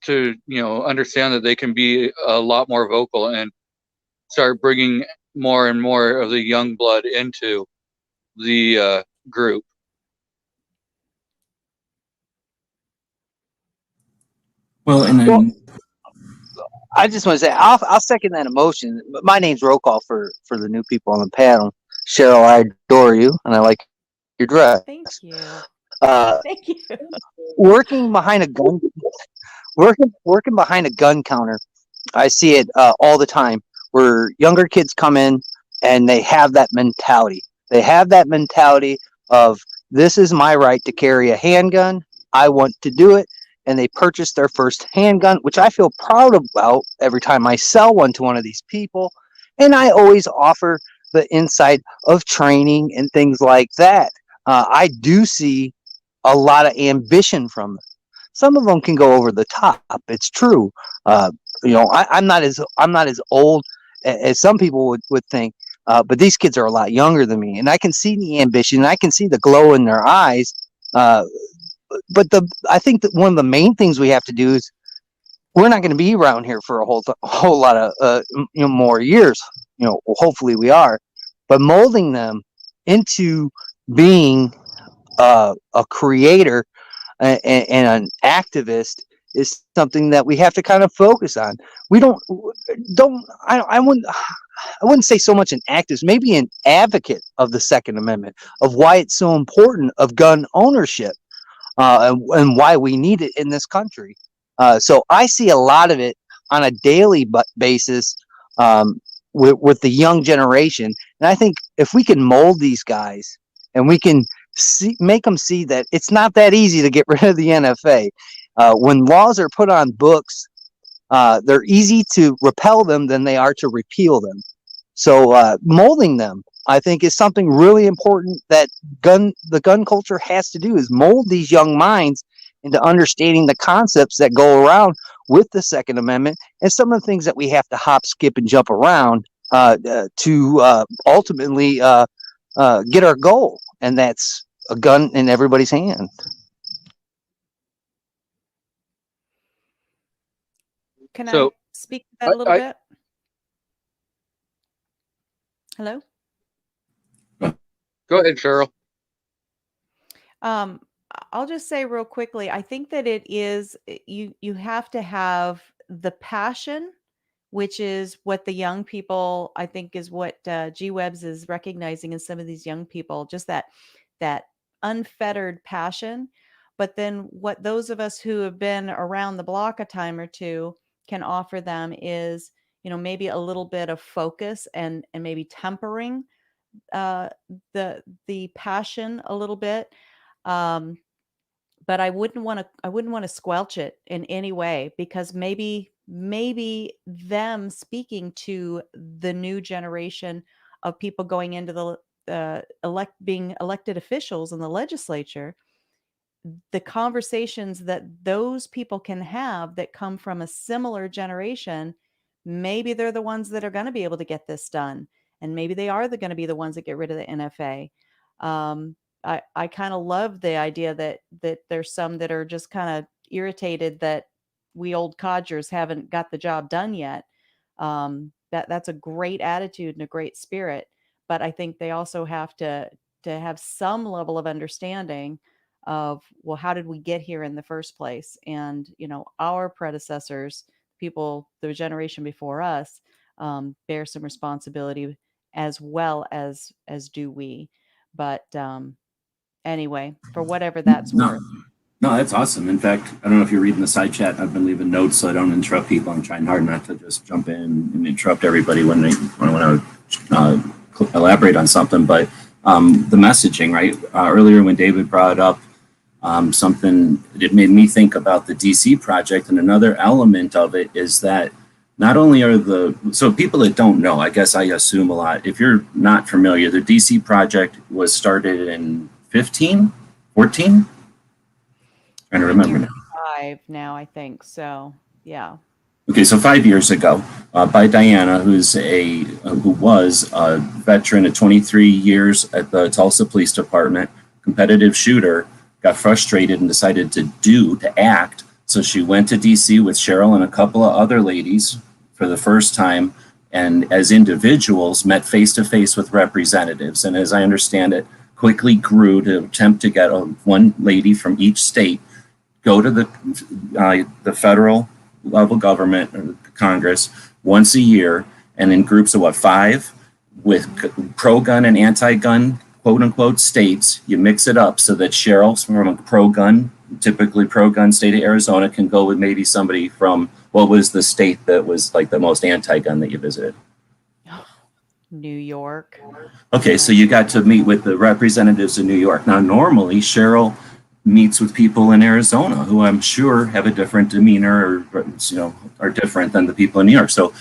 [SPEAKER 4] to, you know, understand that they can be a lot more vocal and start bringing more and more of the young blood into the group.
[SPEAKER 1] Well, and then
[SPEAKER 5] I just want to say I'll second that emotion. My name's roll call for the new people on the panel. Cheryl, I adore you, and I like your dress.
[SPEAKER 2] Thank you.
[SPEAKER 5] Thank
[SPEAKER 2] you.
[SPEAKER 5] Working behind a gun counter, I see it all the time where younger kids come in and they have that mentality. They have that mentality of, this is my right to carry a handgun. I want to do it. And they purchase their first handgun, which I feel proud about every time I sell one to one of these people. And I always offer the insight of training and things like that. I do see a lot of ambition from them. Some of them can go over the top. It's true. You know, I'm not as old as some people would think, but these kids are a lot younger than me, and I can see the ambition, and I can see the glow in their eyes. But I think that one of the main things we have to do is, we're not going to be around here for a whole lot of more years. You know, hopefully we are, but molding them into being a creator and an activist is something that we have to kind of focus on. We I wouldn't say so much an activist, maybe an advocate of the Second Amendment, of why it's so important, of gun ownership. And why we need it in this country. So I see a lot of it on a daily basis with the young generation. And I think if we can mold these guys and we can make them see that it's not that easy to get rid of the NFA. When laws are put on books, they're easy to repeal them than they are to repeal them. So molding them, I think, is something really important that the gun culture has to do, is mold these young minds into understanding the concepts that go around with the Second Amendment and some of the things that we have to hop, skip, and jump around to ultimately get our goal, and that's a gun in everybody's hand.
[SPEAKER 2] Can I
[SPEAKER 4] So,
[SPEAKER 2] speak to that a little
[SPEAKER 4] I-
[SPEAKER 2] bit? Hello?
[SPEAKER 4] Go ahead, Cheryl.
[SPEAKER 2] I'll just say real quickly, I think that it is, you have to have the passion, which is what the young people, I think, is what G-Webs is recognizing in some of these young people, just that unfettered passion. But then what those of us who have been around the block a time or two can offer them is, maybe a little bit of focus and maybe tempering the passion a little bit. But I wouldn't want to squelch it in any way, because maybe them speaking to the new generation of people going into the being elected officials in the legislature, the conversations that those people can have that come from a similar generation, maybe they're the ones that are going to be able to get this done, and maybe they are going to be the ones that get rid of the NFA. I kind of love the idea that there's some that are just kind of irritated that we old codgers haven't got the job done yet. That's a great attitude and a great spirit, but I think they also have to have some level of understanding of, well, how did we get here in the first place? And our predecessors, people, the generation before us, bear some responsibility as well as do we. But anyway, for whatever that's worth.
[SPEAKER 1] No, that's awesome. In fact, I don't know if you're reading the side chat. I've been leaving notes so I don't interrupt people. I'm trying hard not to just jump in and interrupt everybody when I want to elaborate on something. But the messaging, right? Earlier when David brought up something, it made me think about the DC project. And another element of it is that not only are so people that don't know, I guess I assume a lot, if you're not familiar, the DC project was started in 14? Trying to remember now.
[SPEAKER 2] 5 now, I think. So, yeah.
[SPEAKER 1] Okay, so 5 years ago, by Diana, who was a veteran of 23 years at the Tulsa Police Department, competitive shooter, got frustrated and decided to act. So she went to DC with Cheryl and a couple of other ladies for the first time, and as individuals met face to face with representatives. And as I understand it, quickly grew to attempt to get one lady from each state go to the federal level government or Congress once a year, and in groups of 5 with pro-gun and anti-gun quote unquote states. You mix it up so that Cheryl's from a pro-gun, typically pro-gun state of Arizona, can go with maybe somebody from, what was the state that was like the most anti-gun that you visited?
[SPEAKER 2] New York.
[SPEAKER 1] Okay, so you got to meet with the representatives in New York. Now, normally Cheryl meets with people in Arizona who I'm sure have a different demeanor or are different than the people in New York. So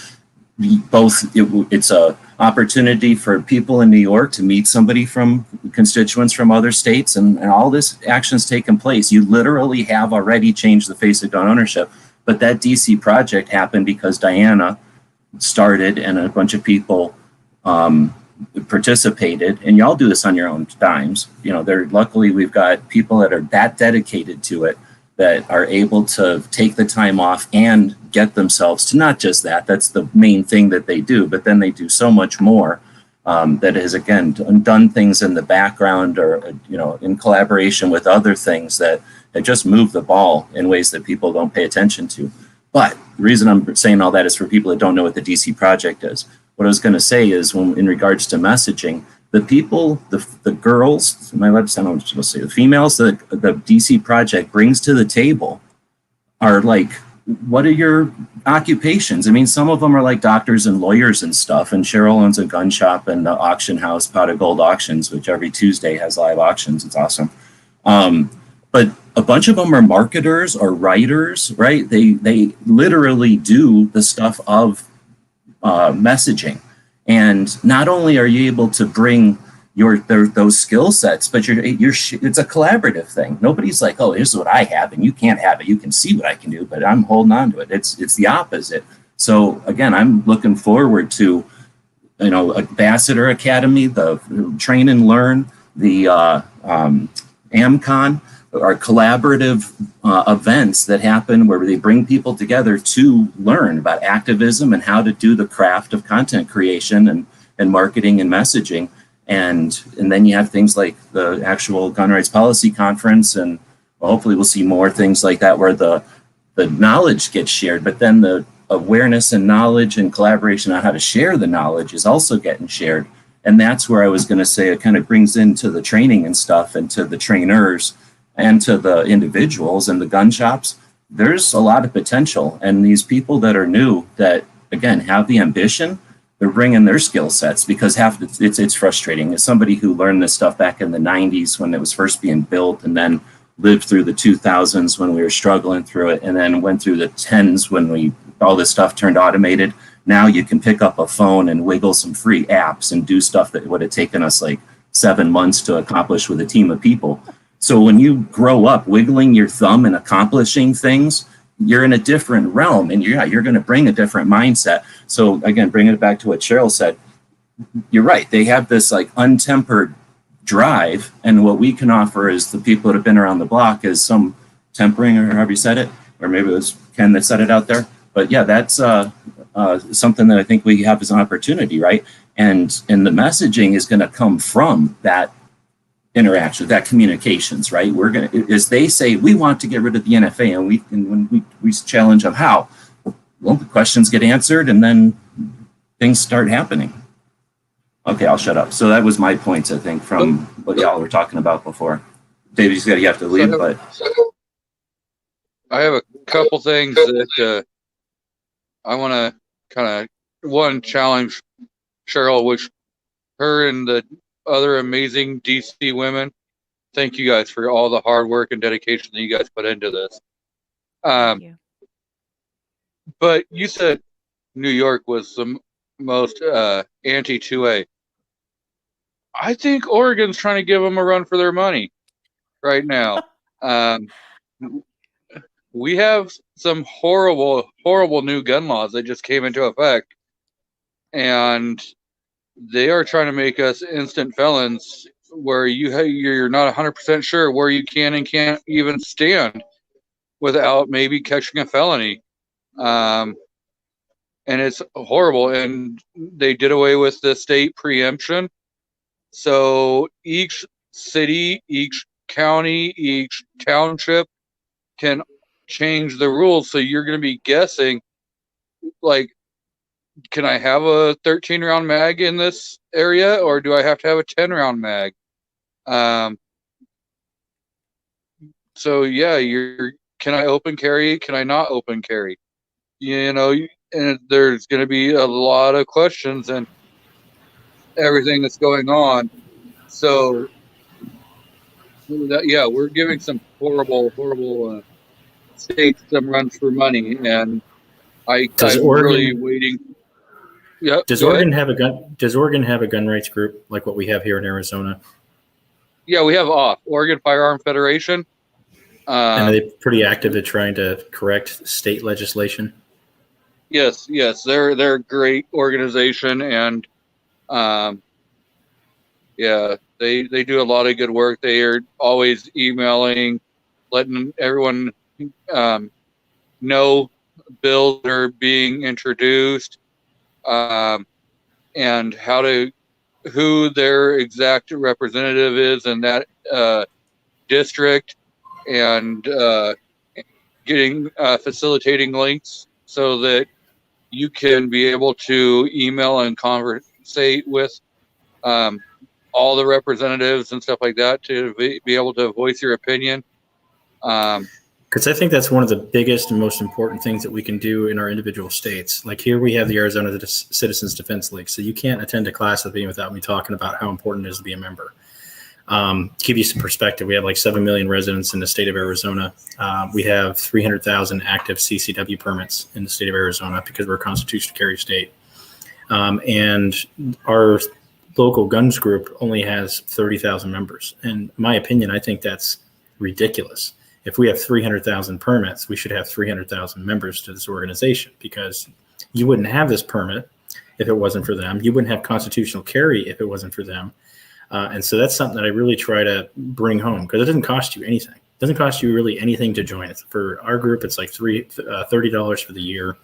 [SPEAKER 1] it's a opportunity for people in New York to meet somebody from constituents from other states, and all this action's taken place. You literally have already changed the face of gun ownership. But that DC project happened because Diana started and a bunch of people participated, and y'all do this on your own dimes. Luckily we've got people that are that dedicated to it that are able to take the time off and get themselves to not just that's the main thing that they do, but then they do so much more that has, again, done things in the background or in collaboration with other things that just move the ball in ways that people don't pay attention to. But the reason I'm saying all that is for people that don't know what the DC project is. What I was going to say is, in regards to messaging, the people, the girls, my website, I don't know what to say, the females that the DC project brings to the table are like, what are your occupations? I mean, some of them are like doctors and lawyers and stuff. And Cheryl owns a gun shop and the auction house, Pot of Gold Auctions, which every Tuesday has live auctions. It's awesome. But a bunch of them are marketers or writers, right? They literally do the stuff of messaging. And not only are you able to bring those skill sets, but it's a collaborative thing. Nobody's like, oh, here's what I have and you can't have it. You can see what I can do, but I'm holding on to it. It's the opposite. So again, I'm looking forward to, Ambassador Academy, the Train and Learn, the AmCon, are collaborative events that happen where they bring people together to learn about activism and how to do the craft of content creation and marketing and messaging. And then you have things like the actual gun rights policy conference, and hopefully we'll see more things like that where the knowledge gets shared, but then the awareness and knowledge and collaboration on how to share the knowledge is also getting shared. And that's where I was going to say it kind of brings into the training and stuff, and to the trainers and to the individuals and the gun shops. There's a lot of potential, and these people that are new that again have the ambition, they're bringing their skill sets, because it's frustrating. As somebody who learned this stuff back in the 90s when it was first being built, and then lived through the 2000s when we were struggling through it, and then went through the 10s when all this stuff turned automated. Now you can pick up a phone and wiggle some free apps and do stuff that would have taken us like 7 months to accomplish with a team of people. So when you grow up wiggling your thumb and accomplishing things, you're in a different realm, and you're going to bring a different mindset. So again, bringing it back to what Cheryl said, you're right. They have this like untempered drive, and what we can offer is the people that have been around the block is some tempering, or however you said it, or maybe it was Ken that said it out there. But yeah, that's something that I think we have as an opportunity, right? And the messaging is going to come from that interaction, that communications, right? We're going to, as they say, we want to get rid of the NFA, and when we challenge them how, well, the questions get answered, and then things start happening. Okay, I'll shut up. So that was my points, I think, from what y'all were talking about before. David, you have to leave, but
[SPEAKER 4] I have a couple things that I want to kind of challenge Cheryl, which her and the other amazing DC women. Thank you guys for all the hard work and dedication that you guys put into this.
[SPEAKER 2] Thank you.
[SPEAKER 4] But you said New York was the most anti-2A. I think Oregon's trying to give them a run for their money right now. We have some horrible, horrible new gun laws that just came into effect, and they are trying to make us instant felons, where you're not 100% sure where you can and can't even stand without maybe catching a felony. And it's horrible. And they did away with the state preemption. So each city, each county, each township can change the rules. So you're going to be guessing, like, can I have a 13-round mag in this area, or do I have to have a 10-round mag? So yeah, can I open carry? Can I not open carry? And there's going to be a lot of questions and everything that's going on. So yeah, we're giving some horrible states some runs for money, and I'm really waiting. Yeah.
[SPEAKER 3] Does Oregon have a gun? Does Oregon have a gun rights group like what we have here in Arizona?
[SPEAKER 4] Yeah, we have Oregon Firearm Federation.
[SPEAKER 3] And are they pretty active at trying to correct state legislation?
[SPEAKER 4] Yes, they're a great organization, and yeah, they do a lot of good work. They are always emailing, letting everyone know bills that are being introduced, and who their exact representative is in that district, and facilitating links so that you can be able to email and conversate with all the representatives and stuff like that to be able to voice your opinion.
[SPEAKER 3] Because I think that's one of the biggest and most important things that we can do in our individual states. Like here we have the Arizona Citizens Defense League. So you can't attend a class with me without me talking about how important it is to be a member. Give you some perspective, we have like 7 million residents in the state of Arizona. We have 300,000 active CCW permits in the state of Arizona because we're a constitutional carry state. And our local guns group only has 30,000 members. In my opinion, I think that's ridiculous. If we have 300,000 permits, we should have 300,000 members to this organization, because you wouldn't have this permit if it wasn't for them. You wouldn't have constitutional carry if it wasn't for them. And so that's something that I really try to bring home, because it doesn't cost you anything. It doesn't cost you really anything to join it. For our group, it's like $30 for the year.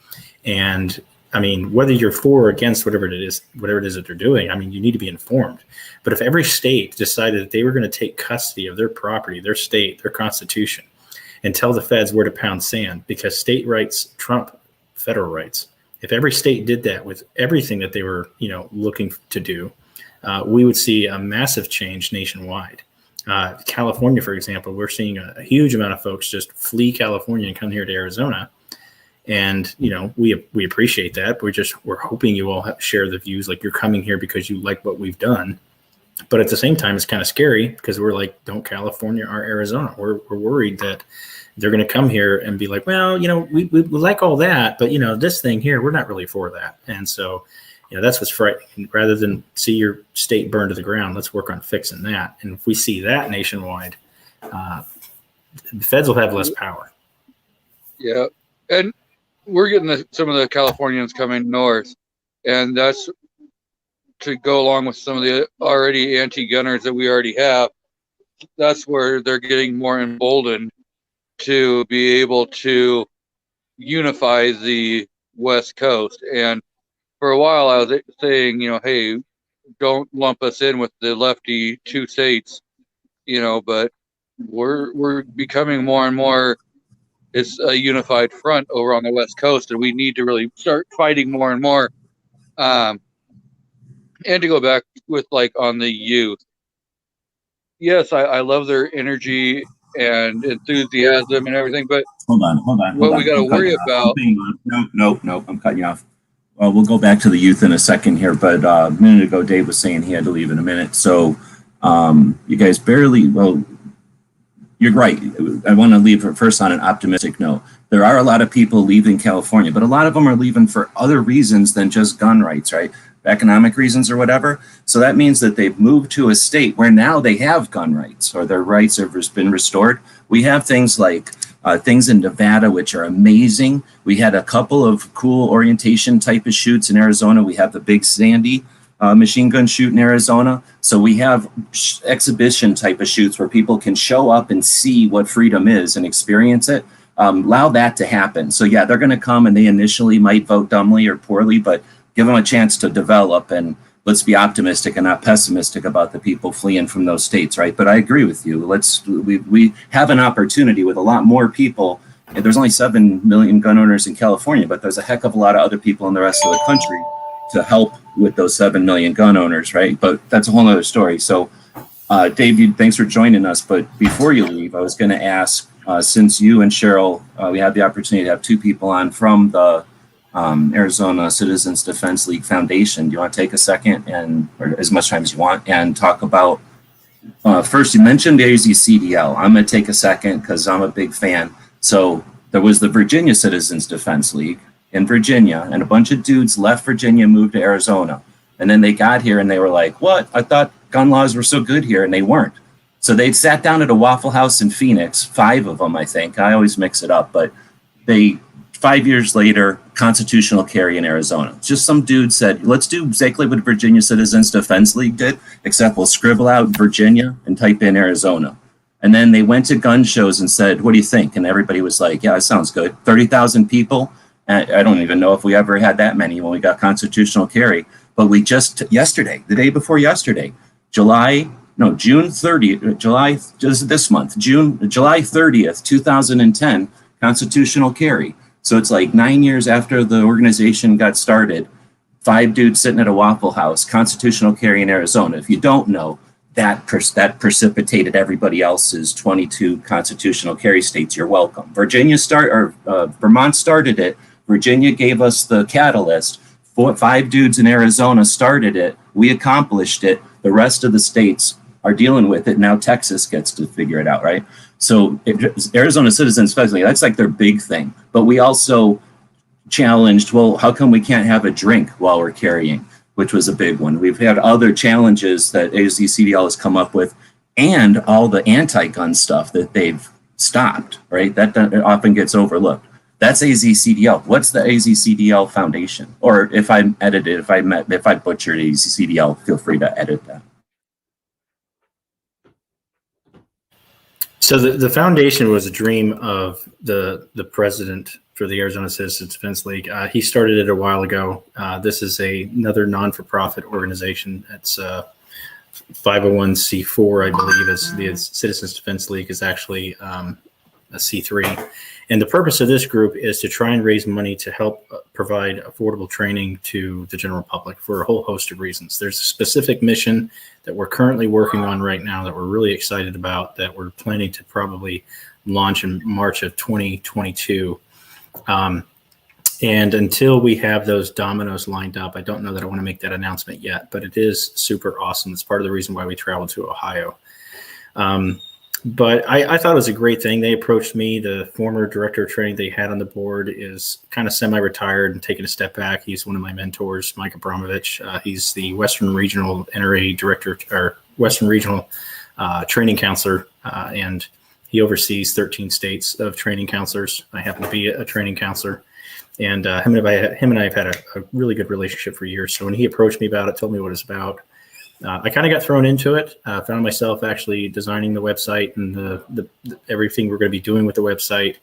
[SPEAKER 3] And I mean, whether you're for or against whatever it is that they're doing, I mean, you need to be informed. But if every state decided that they were going to take custody of their property, their state, their constitution, and tell the feds where to pound sand, because state rights trump federal rights. If every state did that with everything that they were, looking to do, we would see a massive change nationwide. California, for example, we're seeing a huge amount of folks just flee California and come here to Arizona. And, we appreciate that. We're hoping you all share the views, like you're coming here because you like what we've done. But at the same time, it's kind of scary, because we're like, don't California or Arizona. We're worried that they're going to come here and be like, well, we like all that, but, this thing here, we're not really for that. And so, that's what's frightening. Rather than see your state burned to the ground, let's work on fixing that. And if we see that nationwide, the feds will have less power.
[SPEAKER 4] Yeah. And we're getting some of the Californians coming north, and that's to go along with some of the already anti-gunners that we already have. That's where they're getting more emboldened to be able to unify the West Coast. And for a while I was saying, hey, don't lump us in with the lefty two states, but we're becoming more and more, it's a unified front over on the West Coast, and we need to really start fighting more and more. And to go back with on the youth, yes, I love their energy and enthusiasm and everything, but
[SPEAKER 1] Hold on.
[SPEAKER 4] what we got to worry about.
[SPEAKER 1] No, I'm cutting you off. Well, we'll go back to the youth in a second here, but a minute ago, Dave was saying he had to leave in a minute. So you guys you're right. I want to leave first on an optimistic note. There are a lot of people leaving California, but a lot of them are leaving for other reasons than just gun rights, right? Economic reasons or whatever. So that means that they've moved to a state where now they have gun rights, or their rights have been restored. We have things like things in Nevada, which are amazing. We had a couple of cool orientation type of shoots in Arizona. We have the Big Sandy machine gun shoot in Arizona. So we have exhibition type of shoots where people can show up and see what freedom is and experience it. Allow that to happen. So yeah, they're going to come, and they initially might vote dumbly or poorly, but give them a chance to develop, and let's be optimistic and not pessimistic about the people fleeing from those states, right? But I agree with you. We have an opportunity with a lot more people. And there's only 7 million gun owners in California, but there's a heck of a lot of other people in the rest of the country to help with those 7 million gun owners, right? But that's a whole other story. So, Dave, thanks for joining us. But before you leave, I was going to ask, since you and Cheryl, we had the opportunity to have 2 people on from the Arizona Citizens Defense League Foundation. Do you want to take a second, or as much time as you want, and talk about, first you mentioned AZCDL. I'm going to take a second because I'm a big fan. So there was the Virginia Citizens Defense League in Virginia, and a bunch of dudes left Virginia and moved to Arizona. And then they got here and they were like, what? I thought gun laws were so good here, and they weren't. So they sat down at a Waffle House in Phoenix, 5 of them, I think. I always mix it up, but 5 years later, constitutional carry in Arizona. Just some dude said, let's do exactly what Virginia Citizens Defense League did, except we'll scribble out Virginia and type in Arizona. And then they went to gun shows and said, what do you think? And everybody was like, yeah, it sounds good. 30,000 people. I don't even know if we ever had that many when we got constitutional carry. But we just yesterday, the day before yesterday, July 30th, just this month, July 30th, 2010, constitutional carry. So it's like 9 years after the organization got started, 5 dudes sitting at a Waffle House, constitutional carry in Arizona. If you don't know, that precipitated everybody else's 22 constitutional carry states. You're welcome. Vermont started it. Virginia gave us the catalyst. 5 dudes in Arizona started it. We accomplished it. The rest of the states are dealing with it. Now Texas gets to figure it out, right? So Arizona Citizens Festival, that's like their big thing. But we also challenged, well, how come we can't have a drink while we're carrying, which was a big one. We've had other challenges that AZCDL has come up with, and all the anti-gun stuff that they've stopped, right? That often gets overlooked. That's AZCDL. What's the AZCDL Foundation? Or if I edited, if I butchered AZCDL, feel free to edit that.
[SPEAKER 3] So the foundation was a dream of the president for the Arizona Citizens Defense League. He started it a while ago. This is another non-for-profit organization. It's 501c4, I believe, is the Citizens Defense League is actually a C3. And the purpose of this group is to try and raise money to help provide affordable training to the general public for a whole host of reasons. There's a specific mission that we're currently working on right now that we're really excited about, that we're planning to probably launch in March of 2022. And until we have those dominoes lined up, I don't know that I want to make that announcement yet, but it is super awesome. It's part of the reason why we traveled to Ohio. But I thought it was a great thing. They approached me. The former director of training they had on the board is kind of semi-retired and taking a step back. He's one of my mentors, Mike Abramovich. He's the Western Regional NRA director, or Western Regional training counselor, and he oversees 13 states of training counselors. I happen to be a training counselor. And him and I have had a really good relationship for years. So when he approached me about it, told me what it's about, I kind of got thrown into it. Found myself actually designing the website and the everything we're going to be doing with the website.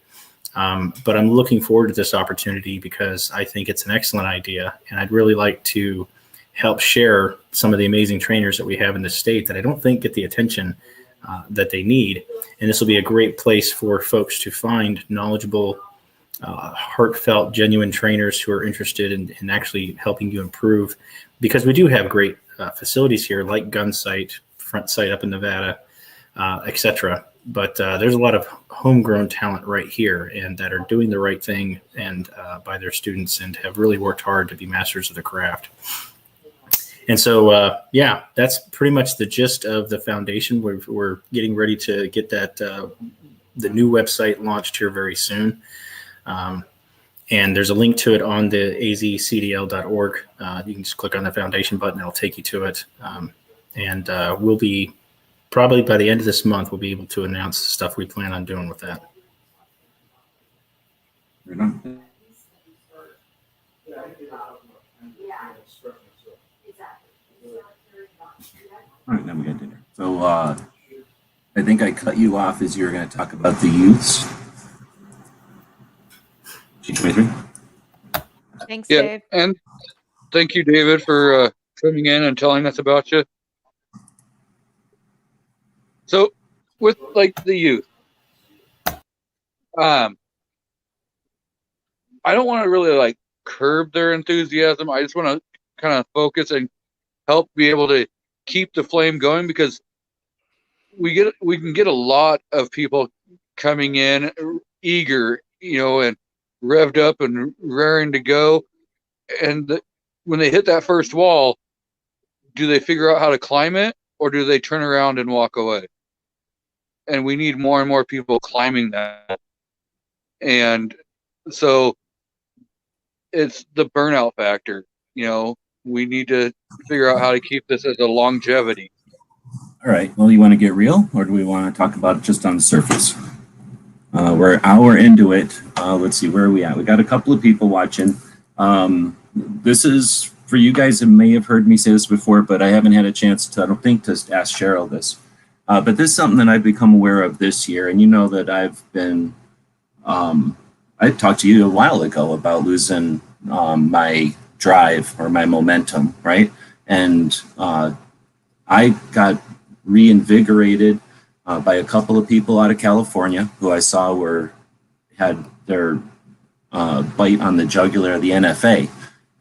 [SPEAKER 3] But I'm looking forward to this opportunity because I think it's an excellent idea, and I'd really like to help share some of the amazing trainers that we have in the state that I don't think get the attention that they need. And this will be a great place for folks to find knowledgeable, heartfelt, genuine trainers who are interested in actually helping you improve, because we do have great facilities here like Gunsight, Front Sight up in Nevada, etc. But there's a lot of homegrown talent right here and that are doing the right thing and by their students and have really worked hard to be masters of the craft. And so, yeah, that's pretty much the gist of the foundation. We're getting ready to get that the new website launched here very soon. And there's a link to it on the azcdl.org. You can just click on the foundation button. It'll take you to it. And we'll be probably by the end of this month, we'll be able to announce the stuff we plan on doing with that.
[SPEAKER 1] Right on. All right, now we got dinner. So I think I cut you off as you were going to talk about the youths. G23.
[SPEAKER 2] Thanks,
[SPEAKER 4] Yeah,
[SPEAKER 2] Dave.
[SPEAKER 4] and thank you, David, for coming in and telling us about you. So, with like the youth, I don't want to really like curb their enthusiasm. I just want to kind of focus and help be able to keep the flame going, because we can get a lot of people coming in eager, and revved up and raring to go, and when they hit that first wall, do they figure out how to climb it, or do they turn around and walk away? And we need more and more people climbing that. And so it's the burnout factor. We need to figure out how to keep this as a longevity.
[SPEAKER 1] All right. Well, you want to get real, or do we want to talk about it just on the surface? We're an hour into it. Let's see, where are we at? We got a couple of people watching. This is for you guys that may have heard me say this before, but I haven't had a chance to, I don't think, to ask Cheryl this. But this is something that I've become aware of this year. And you know that I've been, I talked to you a while ago about losing my drive or my momentum, right? And I got reinvigorated by a couple of people out of California who I saw had their bite on the jugular of the NFA.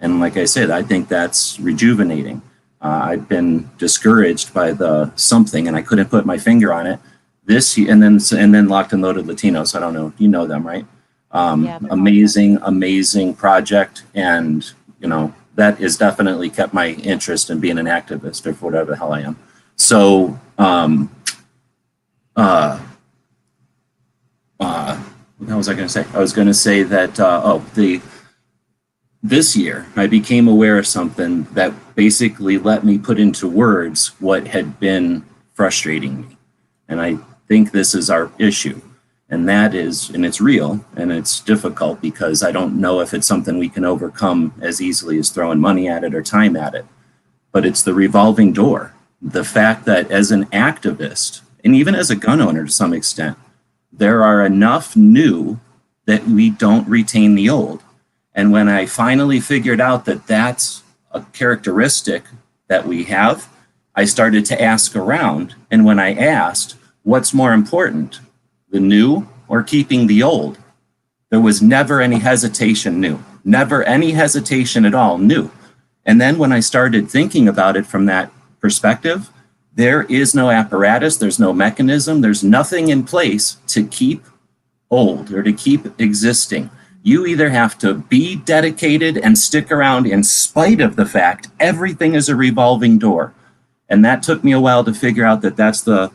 [SPEAKER 1] And like I said, I think that's rejuvenating. I've been discouraged by the something, and I couldn't put my finger on it. And then Locked and Loaded Latinos. I don't know, you know them, right?
[SPEAKER 2] Yeah,
[SPEAKER 1] amazing project, and that has definitely kept my interest in being an activist or whatever the hell I am. So what was I going to say? I was going to say that, this year I became aware of something that basically let me put into words what had been frustrating me. And I think this is our issue. And that is, and it's real and it's difficult because I don't know if it's something we can overcome as easily as throwing money at it or time at it. But it's the revolving door. The fact that as an activist, and even as a gun owner to some extent, there are enough new that we don't retain the old. And when I finally figured out that that's a characteristic that we have, I started to ask around. And when I asked, what's more important, the new or keeping the old? There was never any hesitation new, never any hesitation at all new. And then when I started thinking about it from that perspective, there is no apparatus, there's no mechanism, there's nothing in place to keep old or to keep existing. You either have to be dedicated and stick around in spite of the fact everything is a revolving door. And that took me a while to figure out that that's the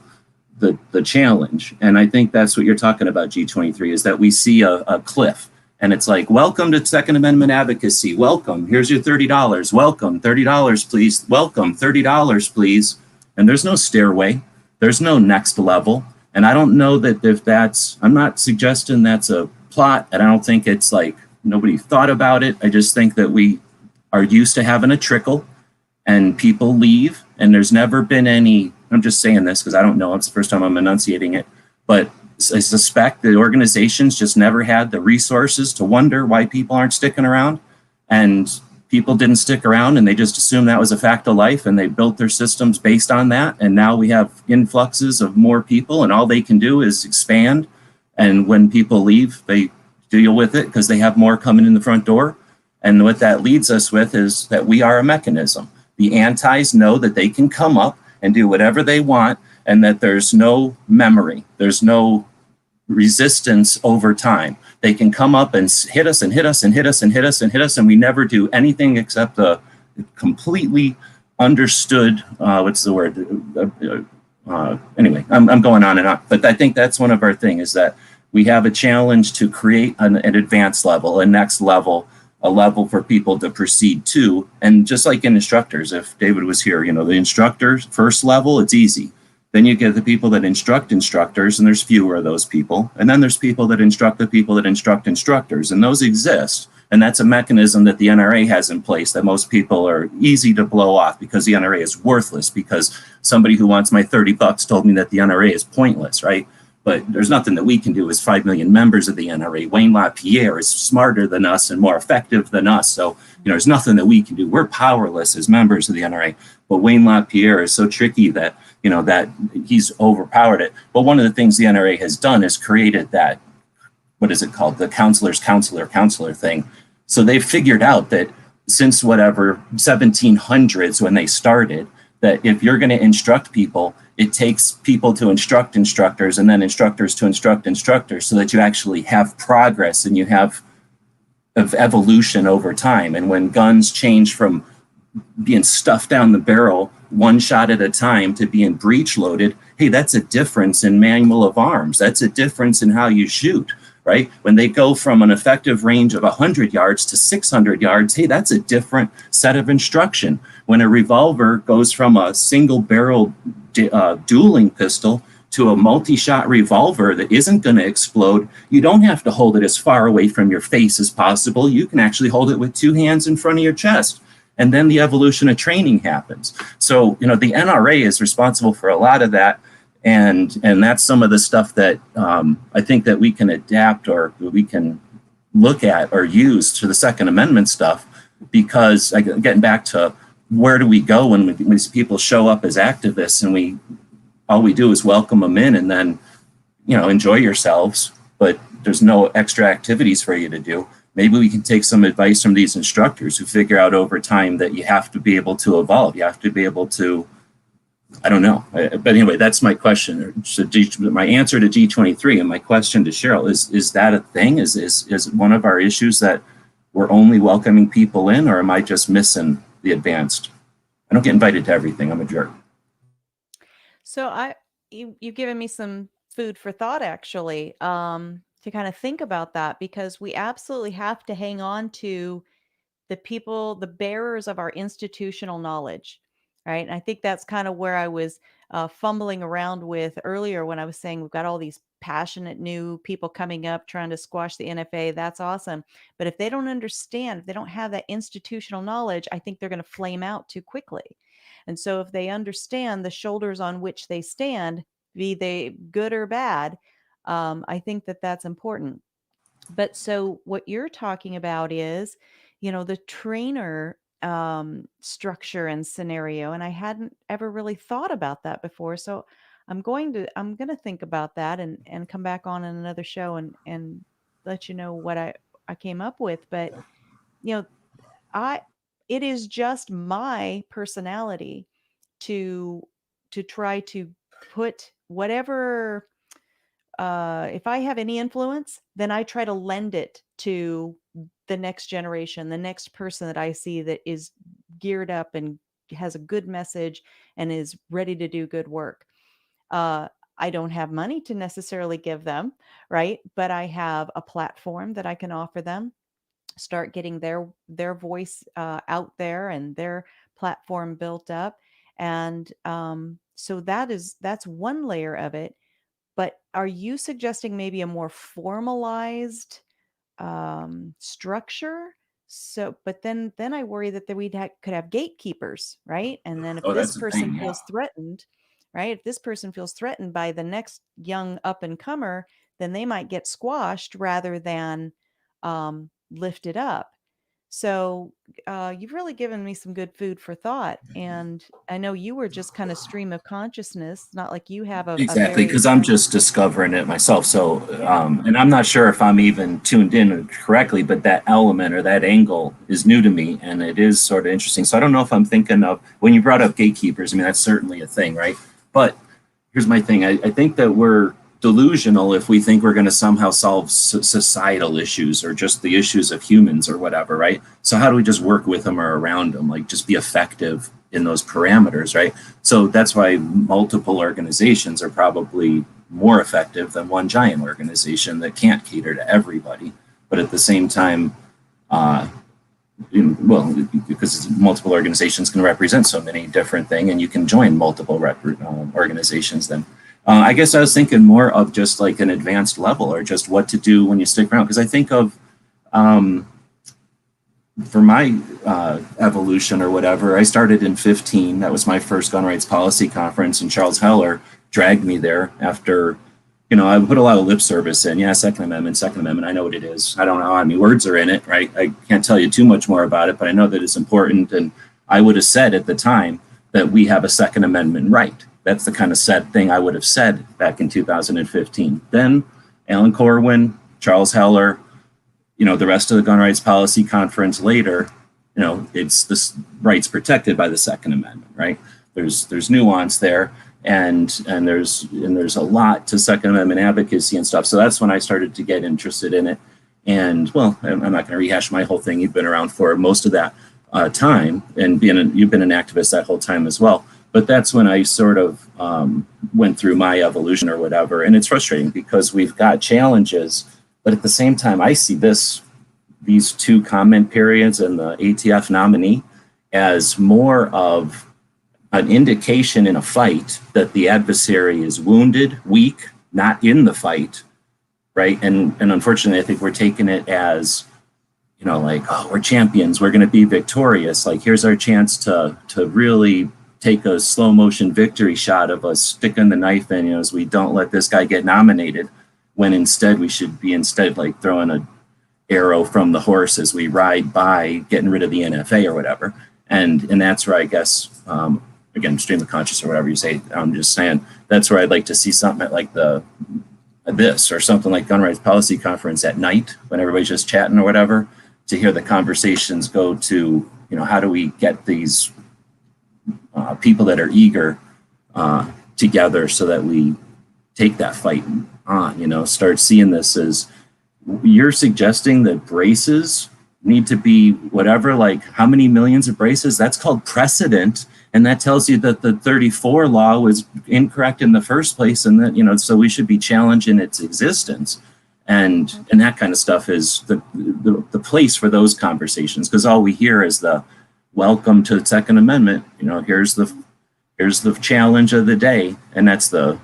[SPEAKER 1] challenge. And I think that's what you're talking about, G23, is that we see a cliff. And it's like, welcome to Second Amendment advocacy. Welcome. Here's your $30. Welcome. $30, please. Welcome. $30, please. And there's no stairway. There's no next level. And I don't know that if that's, I'm not suggesting that's a plot. And I don't think it's like nobody thought about it. I just think that we are used to having a trickle and people leave. And there's never been any, I'm just saying this because I don't know. It's the first time I'm enunciating it. But I suspect the organizations just never had the resources to wonder why people aren't sticking around. And people didn't stick around and they just assumed that was a fact of life and they built their systems based on that. And now we have influxes of more people and all they can do is expand. And when people leave, they deal with it because they have more coming in the front door. And what that leads us with is that we are a mechanism. The antis know that they can come up and do whatever they want and that there's no memory. There's no resistance over time. They can come up and hit us and hit us and hit us and hit us and hit us, and we never do anything except a completely understood, what's the word? Anyway, I'm going on and on. But I think that's one of our things is that we have a challenge to create an advanced level, a next level, a level for people to proceed to. And just like in instructors, if David was here, you know, the instructors, first level, it's easy. Then you get the people that instruct instructors, and there's fewer of those people. And then there's people that instruct the people that instruct instructors, and those exist. And that's a mechanism that the NRA has in place that most people are easy to blow off because the NRA is worthless, because somebody who wants my $30 told me that the NRA is pointless, right? But there's nothing that we can do as 5 million members of the NRA. Wayne LaPierre is smarter than us and more effective than us. So, you know, there's nothing that we can do. We're powerless as members of the NRA. But Wayne LaPierre is so tricky that, you know, that he's overpowered it. But one of the things the NRA has done is created that, what is it called? The counselor's counselor thing. So they've figured out that since whatever 1700s when they started, that if you're going to instruct people, it takes people to instruct instructors and then instructors to instruct instructors so that you actually have progress and you have evolution over time. And when guns change from being stuffed down the barrel one shot at a time to being breech loaded, hey, that's a difference in manual of arms. That's a difference in how you shoot, right? When they go from an effective range of 100 yards to 600 yards, hey, that's a different set of instruction. When a revolver goes from a single barrel dueling pistol to a multi-shot revolver that isn't going to explode, you don't have to hold it as far away from your face as possible. You can actually hold it with two hands in front of your chest. And then the evolution of training happens. So, you know, the NRA is responsible for a lot of that. And that's some of the stuff that I think that we can adapt or we can look at or use to the Second Amendment stuff, because getting back to where do we go when these people show up as activists and all we do is welcome them in and then, you know, enjoy yourselves, but there's no extra activities for you to do. Maybe we can take some advice from these instructors who figure out over time that you have to be able to evolve. You have to be able to, I don't know. But anyway, that's my question. So my answer to G23 and my question to Cheryl is that a thing? Is one of our issues that we're only welcoming people in, or am I just missing the advanced? I don't get invited to everything. I'm a jerk.
[SPEAKER 2] So you've given me some food for thought actually, to kind of think about that, because we absolutely have to hang on to the people, the bearers of our institutional knowledge, right? And I think that's kind of where I was fumbling around with earlier when I was saying we've got all these passionate new people coming up trying to squash the NFA. That's awesome. But if they don't understand, if they don't have that institutional knowledge, I think they're going to flame out too quickly. And so if they understand the shoulders on which they stand, be they good or bad, I think that that's important. But so what you're talking about is, the trainer structure and scenario, and I hadn't ever really thought about that before. So I'm going to think about that and come back on in another show and let you know what I came up with. But you know, I it is just my personality to try to put whatever, if I have any influence, then I try to lend it to the next generation, the next person that I see that is geared up and has a good message and is ready to do good work. I don't have money to necessarily give them, right? But I have a platform that I can offer them, start getting their voice out there and their platform built up. And so that's one layer of it. But are you suggesting maybe a more formalized structure? So, but then I worry that could have gatekeepers, right? And then if
[SPEAKER 1] Oh,
[SPEAKER 2] this
[SPEAKER 1] that's the
[SPEAKER 2] person
[SPEAKER 1] thing. Yeah.
[SPEAKER 2] feels threatened, right? If this person feels threatened by the next young up and comer, then they might get squashed rather than lifted up. So you've really given me some good food for thought. And I know you were just kind of stream of consciousness, not like you have a
[SPEAKER 1] Exactly,
[SPEAKER 2] very,
[SPEAKER 1] because I'm just discovering it myself. So,
[SPEAKER 2] yeah.
[SPEAKER 1] and I'm not sure if I'm even tuned in correctly, but that element or that angle is new to me, and it is sort of interesting. So I don't know if I'm thinking of when you brought up gatekeepers. I mean, that's certainly a thing, right? But here's my thing. I think that we're delusional if we think we're going to somehow solve societal issues or just the issues of humans or whatever, right? So how do we just work with them or around them, like just be effective in those parameters, right? So that's why multiple organizations are probably more effective than one giant organization that can't cater to everybody. But at the same time, well, because multiple organizations can represent so many different things, and you can join multiple organizations then. I guess I was thinking more of just like an advanced level or just what to do when you stick around. Because I think of, for my evolution or whatever, I started in 15. That was my first gun rights policy conference, and Charles Heller dragged me there after, I put a lot of lip service in. Yeah, Second Amendment, I know what it is. I don't know how many words are in it, right? I can't tell you too much more about it, but I know that it's important. And I would have said at the time that we have a Second Amendment right. That's the kind of sad thing I would have said back in 2015. Then Alan Corwin, Charles Heller, the rest of the gun rights policy conference later, it's this rights protected by the Second Amendment, right? There's nuance there, and there's a lot to Second Amendment advocacy and stuff. So that's when I started to get interested in it. And well, I'm not going to rehash my whole thing. You've been around for most of that time, and you've been an activist that whole time as well. But that's when I sort of went through my evolution or whatever. And it's frustrating because we've got challenges, but at the same time, I see these two comment periods and the ATF nominee as more of an indication in a fight that the adversary is wounded, weak, not in the fight, right? And unfortunately, I think we're taking it as, like, oh, we're champions, we're going to be victorious. Like, here's our chance to really take a slow motion victory shot of us sticking the knife in, as we don't let this guy get nominated, when instead we should be like throwing an arrow from the horse as we ride by, getting rid of the NFA or whatever. And that's where I guess, again, stream of conscious or whatever you say, I'm just saying, that's where I'd like to see something like this or something like Gun Rights Policy Conference at night when everybody's just chatting or whatever, to hear the conversations go to, how do we get these people that are eager together so that we take that fight on, start seeing this as, you're suggesting that braces need to be whatever, like how many millions of braces? That's called precedent. And that tells you that the 34 law was incorrect in the first place. And that, so we should be challenging its existence. And that kind of stuff is the place for those conversations, because all we hear is the welcome to the Second Amendment. Here's the challenge of the day. And that's the,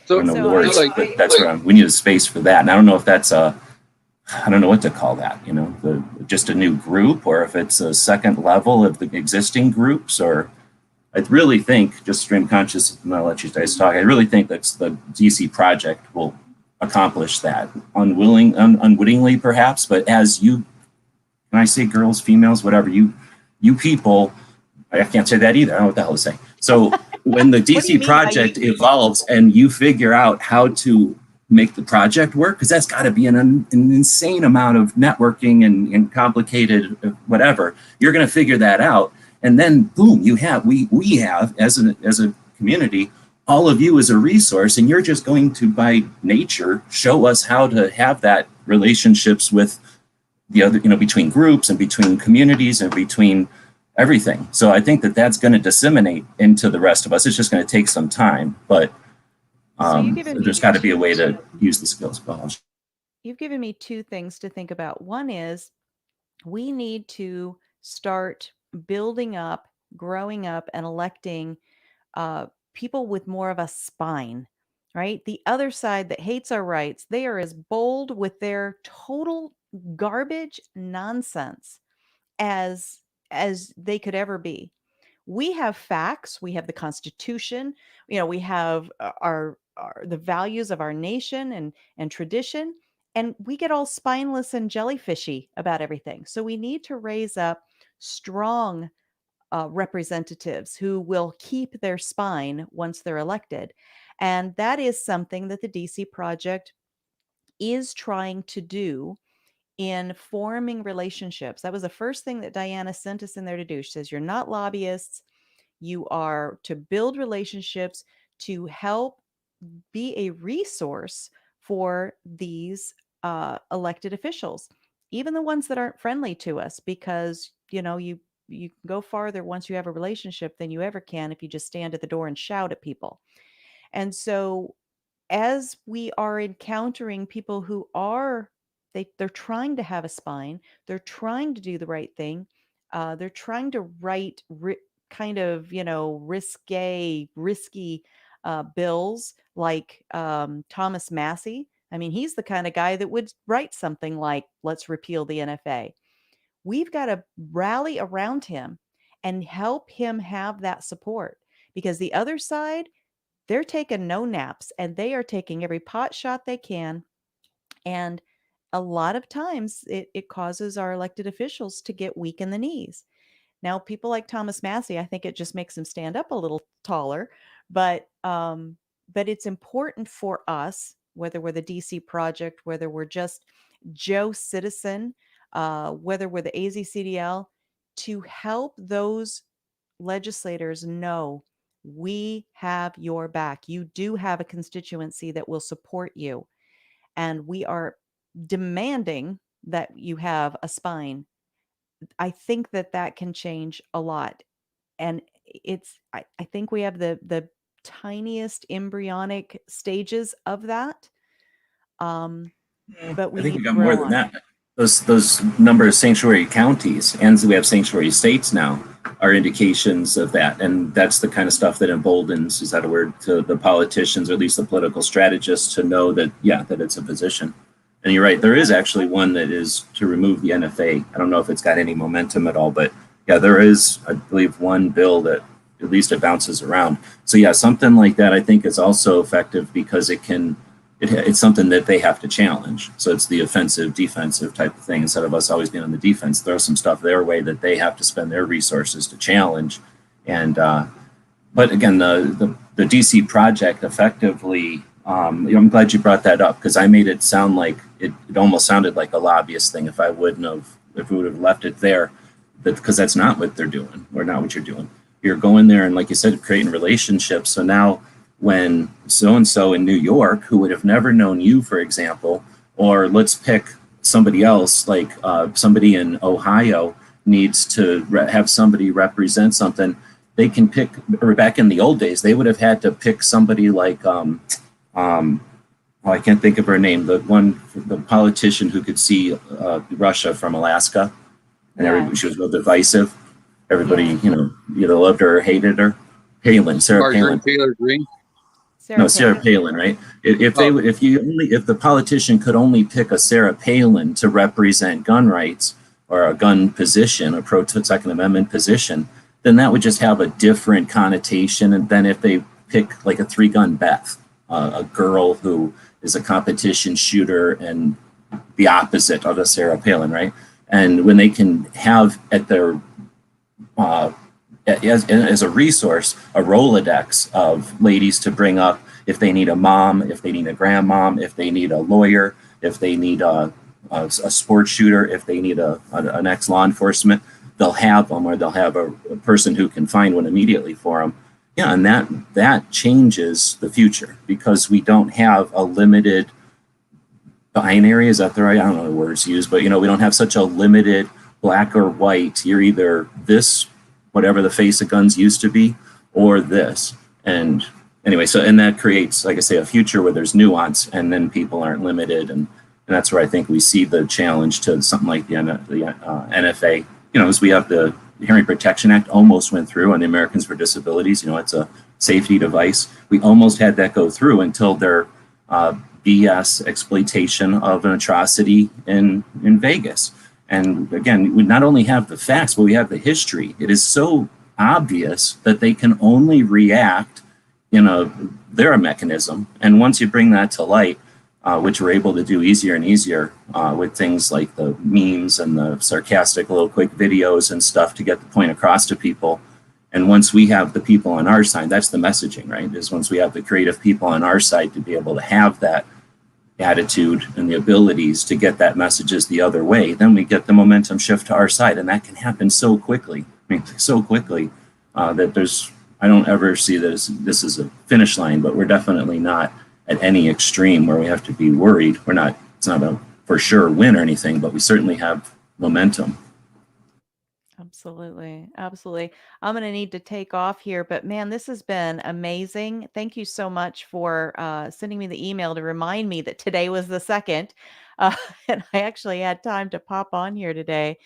[SPEAKER 4] So,
[SPEAKER 1] I don't know
[SPEAKER 2] So
[SPEAKER 1] words,
[SPEAKER 2] I-
[SPEAKER 1] but that's where we need a space for that. And I don't know if that's I don't know what to call that, just a new group, or if it's a second level of the existing groups, or I really think, just stream conscious, and I'll let you guys talk, I really think that the DC project will accomplish that, unwittingly perhaps, but as you, when I say girls, females, whatever, you people, I can't say that either, I don't know what the hell to say. So when the
[SPEAKER 2] What do you
[SPEAKER 1] DC
[SPEAKER 2] mean by
[SPEAKER 1] project
[SPEAKER 2] you?
[SPEAKER 1] evolves and you figure out how to make the project work, because that's got to be an insane amount of networking and complicated whatever, you're going to figure that out. And then boom, we have as a community, all of you as a resource, and you're just going to, by nature, show us how to have that relationships with the other, between groups and between communities and between everything. So I think that that's going to disseminate into the rest of us. It's just going to take some time, but there's got to be a way to use the skills.
[SPEAKER 2] You've given me two things to think about. One is we need to start building up, growing up, and electing people with more of a spine, right? The other side that hates our rights, they are as bold with their total garbage nonsense as they could ever be. We have facts, we have the Constitution, we have our the values of our nation and tradition, and we get all spineless and jellyfishy about everything. So we need to raise up strong representatives who will keep their spine once they're elected. And that is something that the DC Project is trying to do in forming relationships. That was the first thing that Diana sent us in there to do. She says, you're not lobbyists. You are to build relationships to help be a resource for these elected officials, even the ones that aren't friendly to us, because, you can go farther once you have a relationship than you ever can if you just stand at the door and shout at people. And so as we are encountering people who are they're trying to have a spine, they're trying to do the right thing, they're trying to write kind of risky bills like Thomas Massey. I mean, he's the kind of guy that would write something like, let's repeal the NFA. We've got to rally around him and help him have that support, because the other side, they're taking no naps and they are taking every pot shot they can. And a lot of times it causes our elected officials to get weak in the knees. Now, people like Thomas Massey, I think it just makes him stand up a little taller, but it's important for us, whether we're the DC Project, whether we're just Joe Citizen, whether we're the AZCDL, to help those legislators know we have your back. You do have a constituency that will support you. And we are demanding that you have a spine. I think that can change a lot. And I think we have the tiniest embryonic stages of that. But we
[SPEAKER 1] I think we
[SPEAKER 2] need
[SPEAKER 1] got
[SPEAKER 2] to
[SPEAKER 1] more
[SPEAKER 2] grow
[SPEAKER 1] than
[SPEAKER 2] on it.
[SPEAKER 1] that. Those number of sanctuary counties, and we have sanctuary states now, are indications of that. And that's the kind of stuff that emboldens, is that a word, to the politicians, or at least the political strategists, to know that, that it's a position. And you're right, there is actually one that is to remove the NFA. I don't know if it's got any momentum at all, but there is, I believe, one bill that at least it bounces around. So something like that I think is also effective, because it's something that they have to challenge. So it's the offensive, defensive type of thing. Instead of us always being on the defense, throw some stuff their way that they have to spend their resources to challenge. And but again, the DC Project effectively, I'm glad you brought that up, because I made it sound like it almost sounded like a lobbyist thing if we would have left it there, because that's not what they're doing, or not what you're doing. You're going there and, like you said, creating relationships. So now, when so-and-so in New York, who would have never known you, for example, or let's pick somebody else, like somebody in Ohio needs to have somebody represent something, they can pick, or back in the old days, they would have had to pick somebody like, I can't think of her name, the politician who could see Russia from Alaska, and everybody, she was real divisive. Everybody, either loved her or hated her. Sarah
[SPEAKER 4] Marjorie
[SPEAKER 1] Palin.
[SPEAKER 4] Taylor Greene.
[SPEAKER 1] Sarah Palin, right? If the politician could only pick a Sarah Palin to represent gun rights or a gun position, a pro-Second Amendment position, then that would just have a different connotation than if they pick like a 3-gun Beth, a girl who is a competition shooter and the opposite of a Sarah Palin, right? And when they can have at their as a resource, a Rolodex of ladies to bring up if they need a mom, if they need a grandmom, if they need a lawyer, if they need a sports shooter, if they need an ex-law enforcement, they'll have them, or they'll have a person who can find one immediately for them. Yeah, and that changes the future, because we don't have a limited binary. Is that the right? I don't know the words used, but we don't have such a limited black or white. You're either this, whatever the face of guns used to be, or this. And anyway, and that creates, like I say, a future where there's nuance, and then people aren't limited, and that's where I think we see the challenge to something like the NFA. As we have the Hearing Protection Act almost went through on the Americans for Disabilities. It's a safety device. We almost had that go through until their BS exploitation of an atrocity in Vegas. And again, we not only have the facts, but we have the history. It is so obvious that they can only react in their mechanism. And once you bring that to light, which we're able to do easier and easier with things like the memes and the sarcastic little quick videos and stuff to get the point across to people. And once we have the people on our side, that's the messaging, right? Is once we have the creative people on our side to be able to have that attitude and the abilities to get that messages the other way, then we get the momentum shift to our side. And that can happen so quickly. So quickly that I don't ever see this as a finish line, but we're definitely not at any extreme where we have to be worried. It's not a for sure win or anything, but we certainly have momentum.
[SPEAKER 2] Absolutely. Absolutely. I'm going to need to take off here, but man, this has been amazing. Thank you so much for sending me the email to remind me that today was the 2nd. And I actually had time to pop on here today.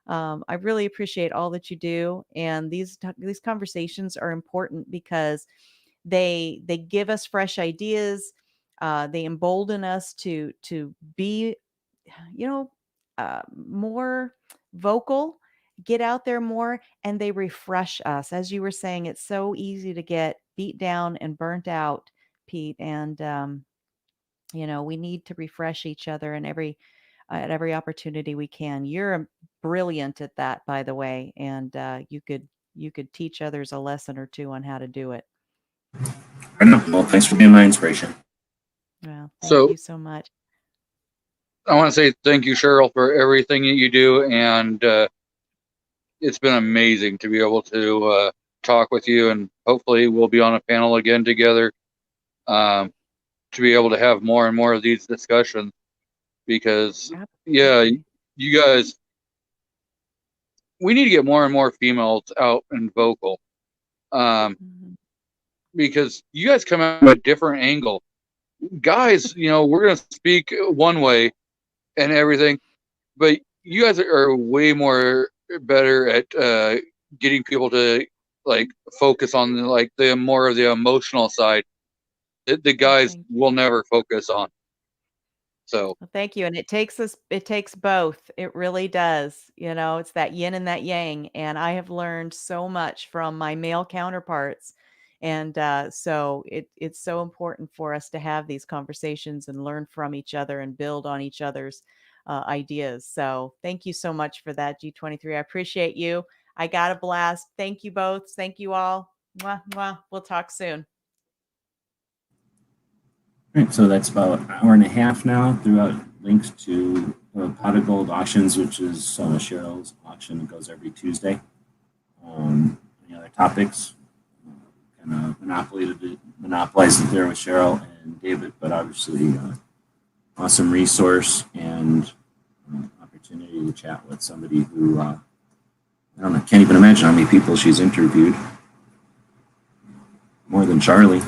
[SPEAKER 2] I really appreciate all that you do. And these conversations are important because they give us fresh ideas. They embolden us to be, more vocal, get out there more, and they refresh us. As you were saying, it's so easy to get beat down and burnt out, Pete. And we need to refresh each other at every opportunity we can. You're brilliant at that, by the way, and you could teach others a lesson or two on how to do it.
[SPEAKER 1] I know. Well, thanks for being my inspiration.
[SPEAKER 2] Well, thank you so much.
[SPEAKER 4] I want to say thank you, Cheryl, for everything that you do, and it's been amazing to be able to talk with you, and hopefully we'll be on a panel again together to be able to have more and more of these discussions, because you guys, we need to get more and more females out and vocal, because you guys come out from a different angle. Guys, we're going to speak one way and everything, but you guys are way more better at getting people to focus on the more of the emotional side that the guys will never focus on. So
[SPEAKER 2] well, thank you. And it takes both. It really does. It's that yin and that yang. And I have learned so much from my male counterparts. And so it's so important for us to have these conversations and learn from each other and build on each other's ideas. So thank you so much for that, G23. I appreciate you. I got a blast. Thank you both. Thank you all. Mwah, mwah. We'll talk soon.
[SPEAKER 1] All right, so that's about an hour and a half now. Throughout links to Pot of Gold auctions, which is Cheryl's auction. It goes every Tuesday. Any other topics? Kind of monopolize it there with Cheryl and David, but obviously awesome resource and opportunity to chat with somebody who I don't know, can't even imagine how many people she's interviewed. More than Charlie.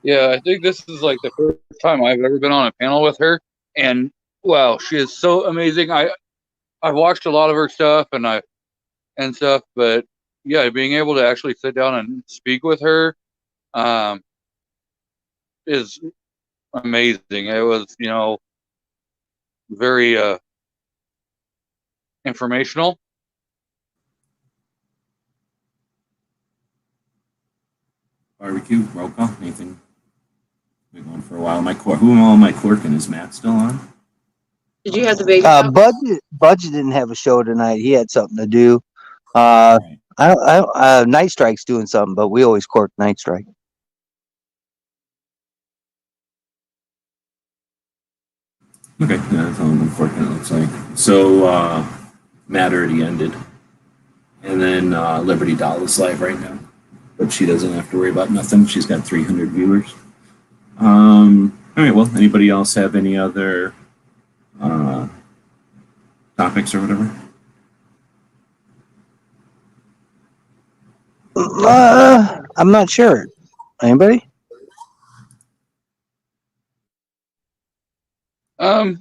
[SPEAKER 4] Yeah, I think this is like the first time I've ever been on a panel with her, and wow, she is so amazing. I've watched a lot of her stuff and stuff, but yeah, being able to actually sit down and speak with her is amazing. It was, very informational.
[SPEAKER 1] Barbecue, roll call, anything? Been going for a while. Who am all my corking? Is Matt still on?
[SPEAKER 6] Did you have the big?
[SPEAKER 5] Budget didn't have a show tonight. He had something to do.
[SPEAKER 1] Right.
[SPEAKER 5] Night Strike's doing something, but we always cork Night Strike.
[SPEAKER 1] Okay, yeah, that's all I'm corking, it looks like. So, Matt already ended. And then Liberty Doll is live right now. But she doesn't have to worry about nothing. She's got 300 viewers. All right, well, anybody else have any other topics or whatever?
[SPEAKER 5] I'm not sure. Anybody?
[SPEAKER 1] Oh,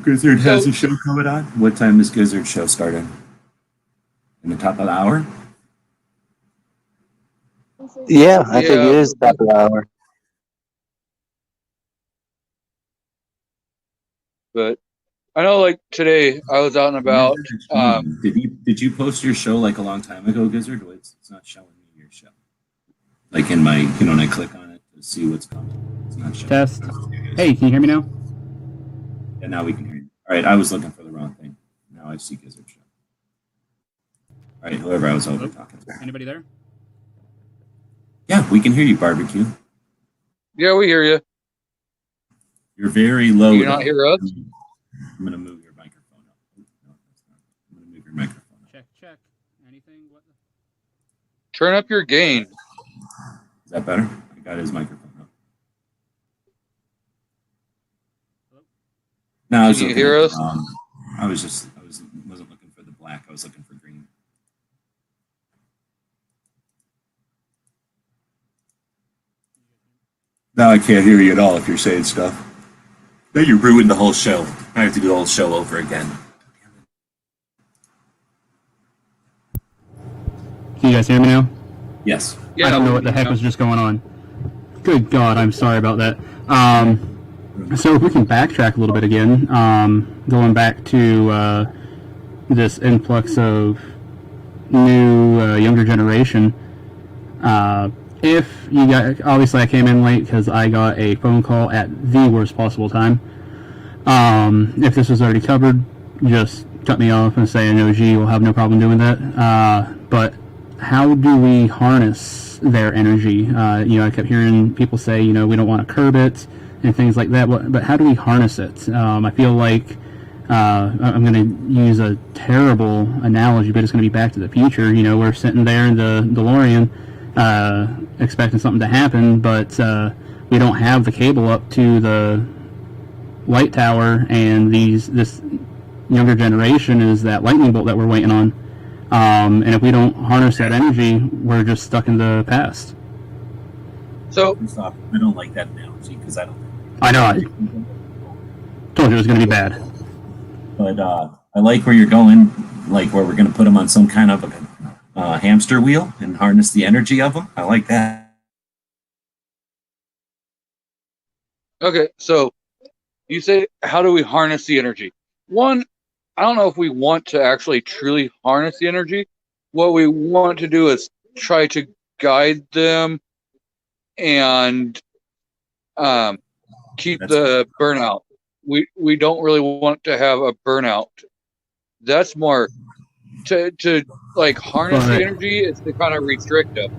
[SPEAKER 1] Gizzard has a show coming on. What time does Gizzard's show start in? In the top of the hour?
[SPEAKER 5] Yeah, I think it is top of the hour.
[SPEAKER 4] But I know, like today, I was out and about.
[SPEAKER 1] Did you post your show like a long time ago, Gizzard? It's not showing me your show. Like in my, when I click on it to see what's coming, it's not showing.
[SPEAKER 7] Test. Hey, can you hear me now?
[SPEAKER 1] Yeah, now we can hear you. All right, I was looking for the wrong thing. Now I see Gizzard's show. All right, whoever I was over talking to.
[SPEAKER 7] Anybody there?
[SPEAKER 1] Yeah, we can hear you, Barbecue.
[SPEAKER 4] Yeah, we hear you.
[SPEAKER 1] You're very low.
[SPEAKER 4] Do you not hear us?
[SPEAKER 1] I'm going to move your microphone up. No, that's not. I'm going to move your microphone up.
[SPEAKER 7] Check. Anything? What?
[SPEAKER 4] Turn up your gain.
[SPEAKER 1] Is that better? I got his microphone up. No, I was
[SPEAKER 4] Can you
[SPEAKER 1] looking
[SPEAKER 4] hear
[SPEAKER 1] at,
[SPEAKER 4] us?
[SPEAKER 1] I wasn't looking for the black. I was looking for green. Now I can't hear you at all if you're saying stuff. Then you ruined the whole show. I have to do the whole show over again.
[SPEAKER 7] Can you guys hear me now?
[SPEAKER 1] Yes.
[SPEAKER 4] Yeah,
[SPEAKER 7] I don't know what the heck was just going on. Good God, I'm sorry about that. So if we can backtrack a little bit again, going back to this influx of new younger generation. If you got, obviously I came in late because I got a phone call at the worst possible time. If this was already covered, just cut me off and say, no, we'll have no problem doing that. But how do we harness their energy? I kept hearing people say, we don't want to curb it and things like that. But how do we harness it? I feel like I'm going to use a terrible analogy, but it's going to be Back to the Future. We're sitting there in the DeLorean expecting something to happen, but we don't have the cable up to the light tower, and this younger generation is that lightning bolt that we're waiting on. And if we don't harness that energy, we're just stuck in the past.
[SPEAKER 4] So
[SPEAKER 1] First off, I don't like that analogy because I don't.
[SPEAKER 7] I know. I told you it was going to be bad.
[SPEAKER 1] But I like where you're going, like where we're going to put them on some kind of a hamster wheel and harness the energy of them. I like that.
[SPEAKER 4] okay, so you say, how do we harness the energy? One, I don't know if we want to actually truly harness the energy. What we want to do is try to guide them and keep the burnout. We don't really want to have a burnout. That's more to like harness the energy is to kind of restrict them.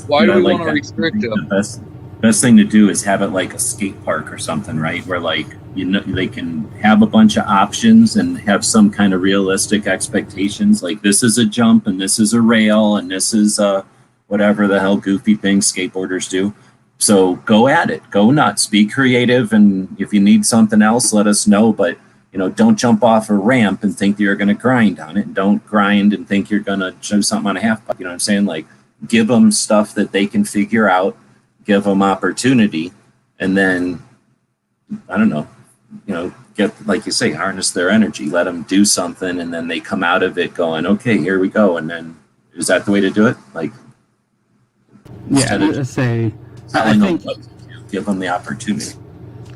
[SPEAKER 4] Why do we want to restrict them?
[SPEAKER 1] The best thing to do is have it like a skate park or something, right? Where like they can have a bunch of options and have some kind of realistic expectations. Like this is a jump and this is a rail and this is whatever the hell goofy things skateboarders do. So go at it, go nuts, be creative, and if you need something else, let us know. But don't jump off a ramp and think that you're going to grind on it. And don't grind and think you're going to do something on a half pipe. You know what I'm saying? Like, give them stuff that they can figure out, give them opportunity, and then, I don't know, get, like you say, harness their energy, let them do something, and then they come out of it going, okay, here we go. And then, is that the way to do it? Like,
[SPEAKER 7] Yeah,
[SPEAKER 1] instead of
[SPEAKER 7] let's say, I
[SPEAKER 1] telling them
[SPEAKER 7] think,
[SPEAKER 1] what to do, give them the opportunity.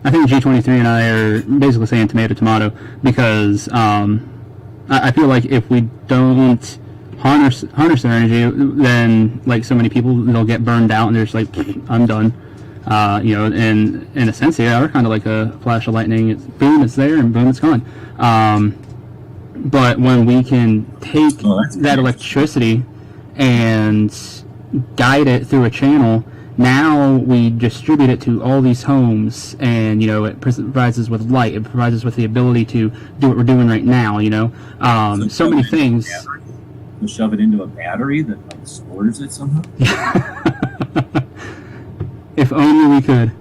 [SPEAKER 7] I think G23 and I are basically saying tomato, because I feel like if we don't harness their energy, then, like so many people, they'll get burned out and they're just like, I'm done. And in a sense, they are kind of like a flash of lightning. It's boom, it's there, and boom, it's gone. But when we can take that electricity and guide it through a channel, now we distribute it to all these homes, and it provides us with light. It provides us with the ability to do what we're doing right now. So many things.
[SPEAKER 1] You shove it into a battery that like stores it somehow.
[SPEAKER 7] If only we could.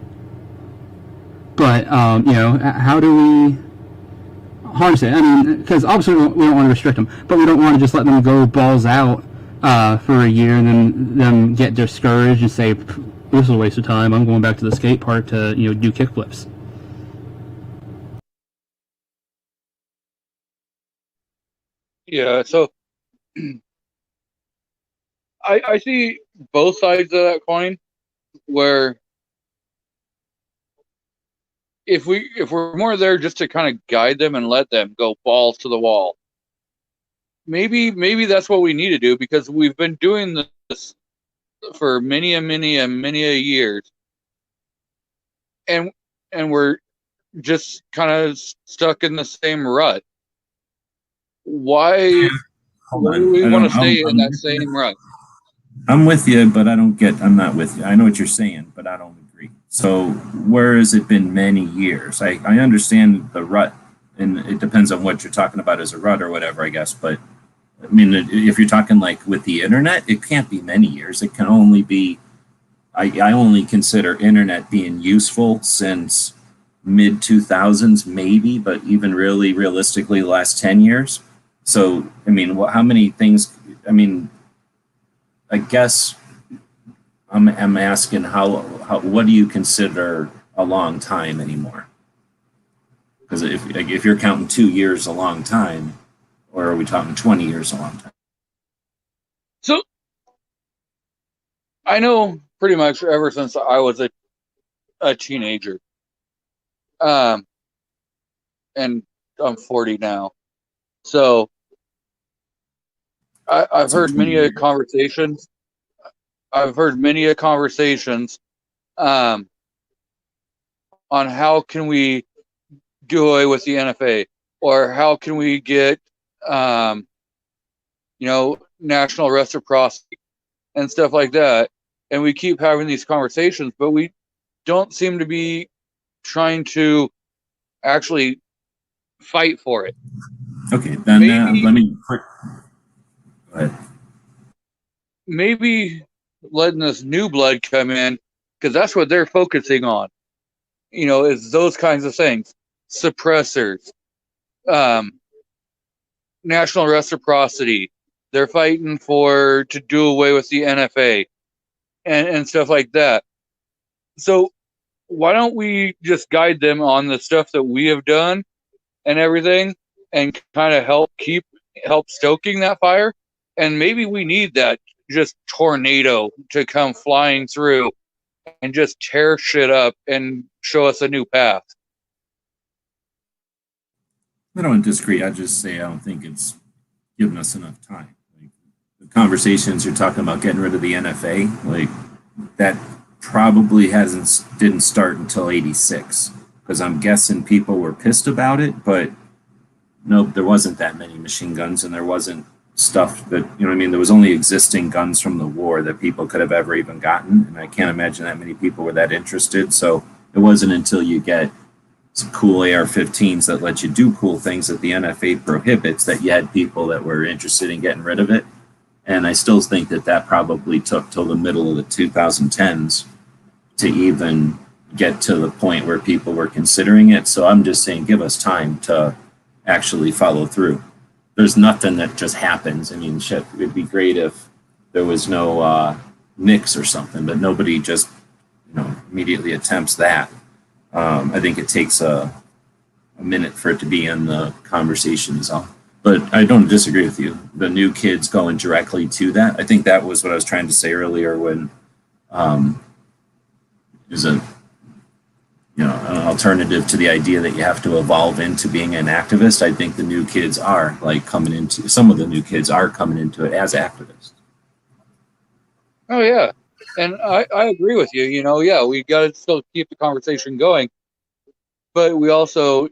[SPEAKER 7] But how do we harness it? I mean, because obviously we don't want to restrict them, but we don't want to just let them go balls out for a year and then them get discouraged and say, this is a waste of time, I'm going back to the skate park to do kickflips.
[SPEAKER 4] Yeah, so I see both sides of that coin, where if we're more there just to kind of guide them and let them go balls to the wall, maybe that's what we need to do, because we've been doing this for many a years, and we're just kind of stuck in the same rut. Why do we want to stay in that same rut?
[SPEAKER 1] I'm with you, but I'm not with you. I know what you're saying, but I don't agree. So where has it been many years? I understand the rut, and it depends on what you're talking about as a rut or whatever, I guess. But I mean, if you're talking like with the internet, it can't be many years. It can only be, I only consider internet being useful since mid 2000s, maybe, but even really realistically the last 10 years. So, I mean, how many things, I mean, I guess I'm asking how what do you consider a long time anymore? Because if you're counting 2 years a long time, or are we talking 20 years a long time?
[SPEAKER 4] So I know pretty much ever since I was a teenager, and I'm 40 now, so I've heard many conversations. I've heard many conversations on how can we do away with the NFA, or how can we get national reciprocity and stuff like that. And we keep having these conversations, but we don't seem to be trying to actually fight for it.
[SPEAKER 1] Okay, then let me quick. Go ahead.
[SPEAKER 4] Maybe letting this new blood come in, because that's what they're focusing on. Is those kinds of things, suppressors, national reciprocity. They're fighting to do away with the NFA and stuff like that. So why don't we just guide them on the stuff that we have done and everything, and kind of help stoking that fire? And maybe we need that just tornado to come flying through and just tear shit up and show us a new path.
[SPEAKER 1] I don't disagree. I just say I don't think it's given us enough time. Like, the conversations you're talking about getting rid of the NFA, like that probably didn't start until '86, because I'm guessing people were pissed about it, but nope, there wasn't that many machine guns, and there wasn't stuff that, there was only existing guns from the war that people could have ever even gotten, and I can't imagine that many people were that interested. So it wasn't until you get some cool AR-15s that let you do cool things that the NFA prohibits that you had people that were interested in getting rid of it. And I still think that probably took till the middle of the 2010s to even get to the point where people were considering it. So I'm just saying, give us time to actually follow through. There's nothing that just happens. I mean, shit, it'd be great if there was no mix or something, but nobody just, immediately attempts that. I think it takes a minute for it to be in the conversation is all. But I don't disagree with you. The new kids going directly to that. I think that was what I was trying to say earlier when there's an alternative to the idea that you have to evolve into being an activist. I think the new kids are some of the new kids are coming into it as activists.
[SPEAKER 4] Oh yeah. And I agree with you. Yeah, we got to still keep the conversation going. But we also,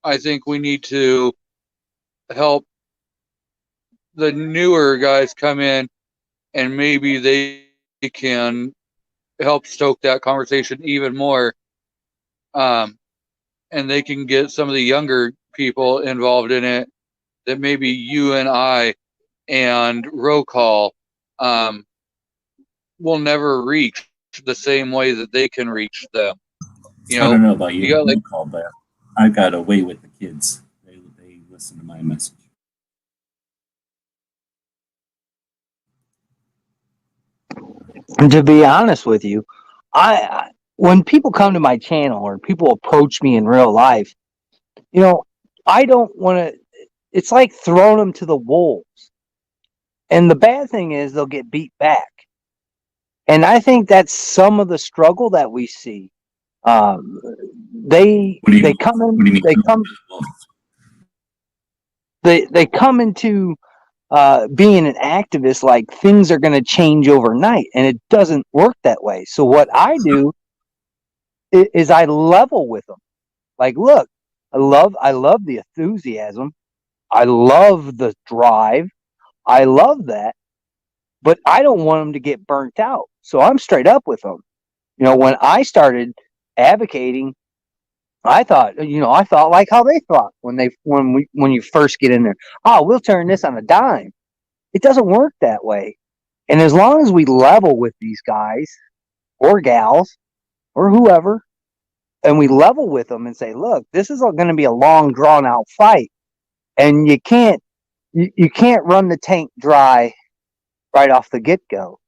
[SPEAKER 4] I think we need to help the newer guys come in, and maybe they can help stoke that conversation even more. And they can get some of the younger people involved in it that maybe you and I and Roll Call will never reach the same way that they can reach them.
[SPEAKER 1] I don't know about you,
[SPEAKER 4] got,
[SPEAKER 1] Call, but I got away with the kids. They listen to my message.
[SPEAKER 5] And to be honest with you, I when people come to my channel or people approach me in real life, I don't want to. It's like throwing them to the wolves. And the bad thing is they'll get beat back. And I think that's some of the struggle that we see. They come into being an activist like things are going to change overnight, and it doesn't work that way. So what I do is I level with them. Like, look, I love the enthusiasm. I love the drive. I love that, but I don't want them to get burnt out. So I'm straight up with them. When I started advocating, I thought like how they thought when you first get in there. Oh, we'll turn this on a dime. It doesn't work that way. And as long as we level with these guys or gals or whoever, and we level with them and say, look, this is going to be a long, drawn out fight, and you can't run the tank dry right off the get go.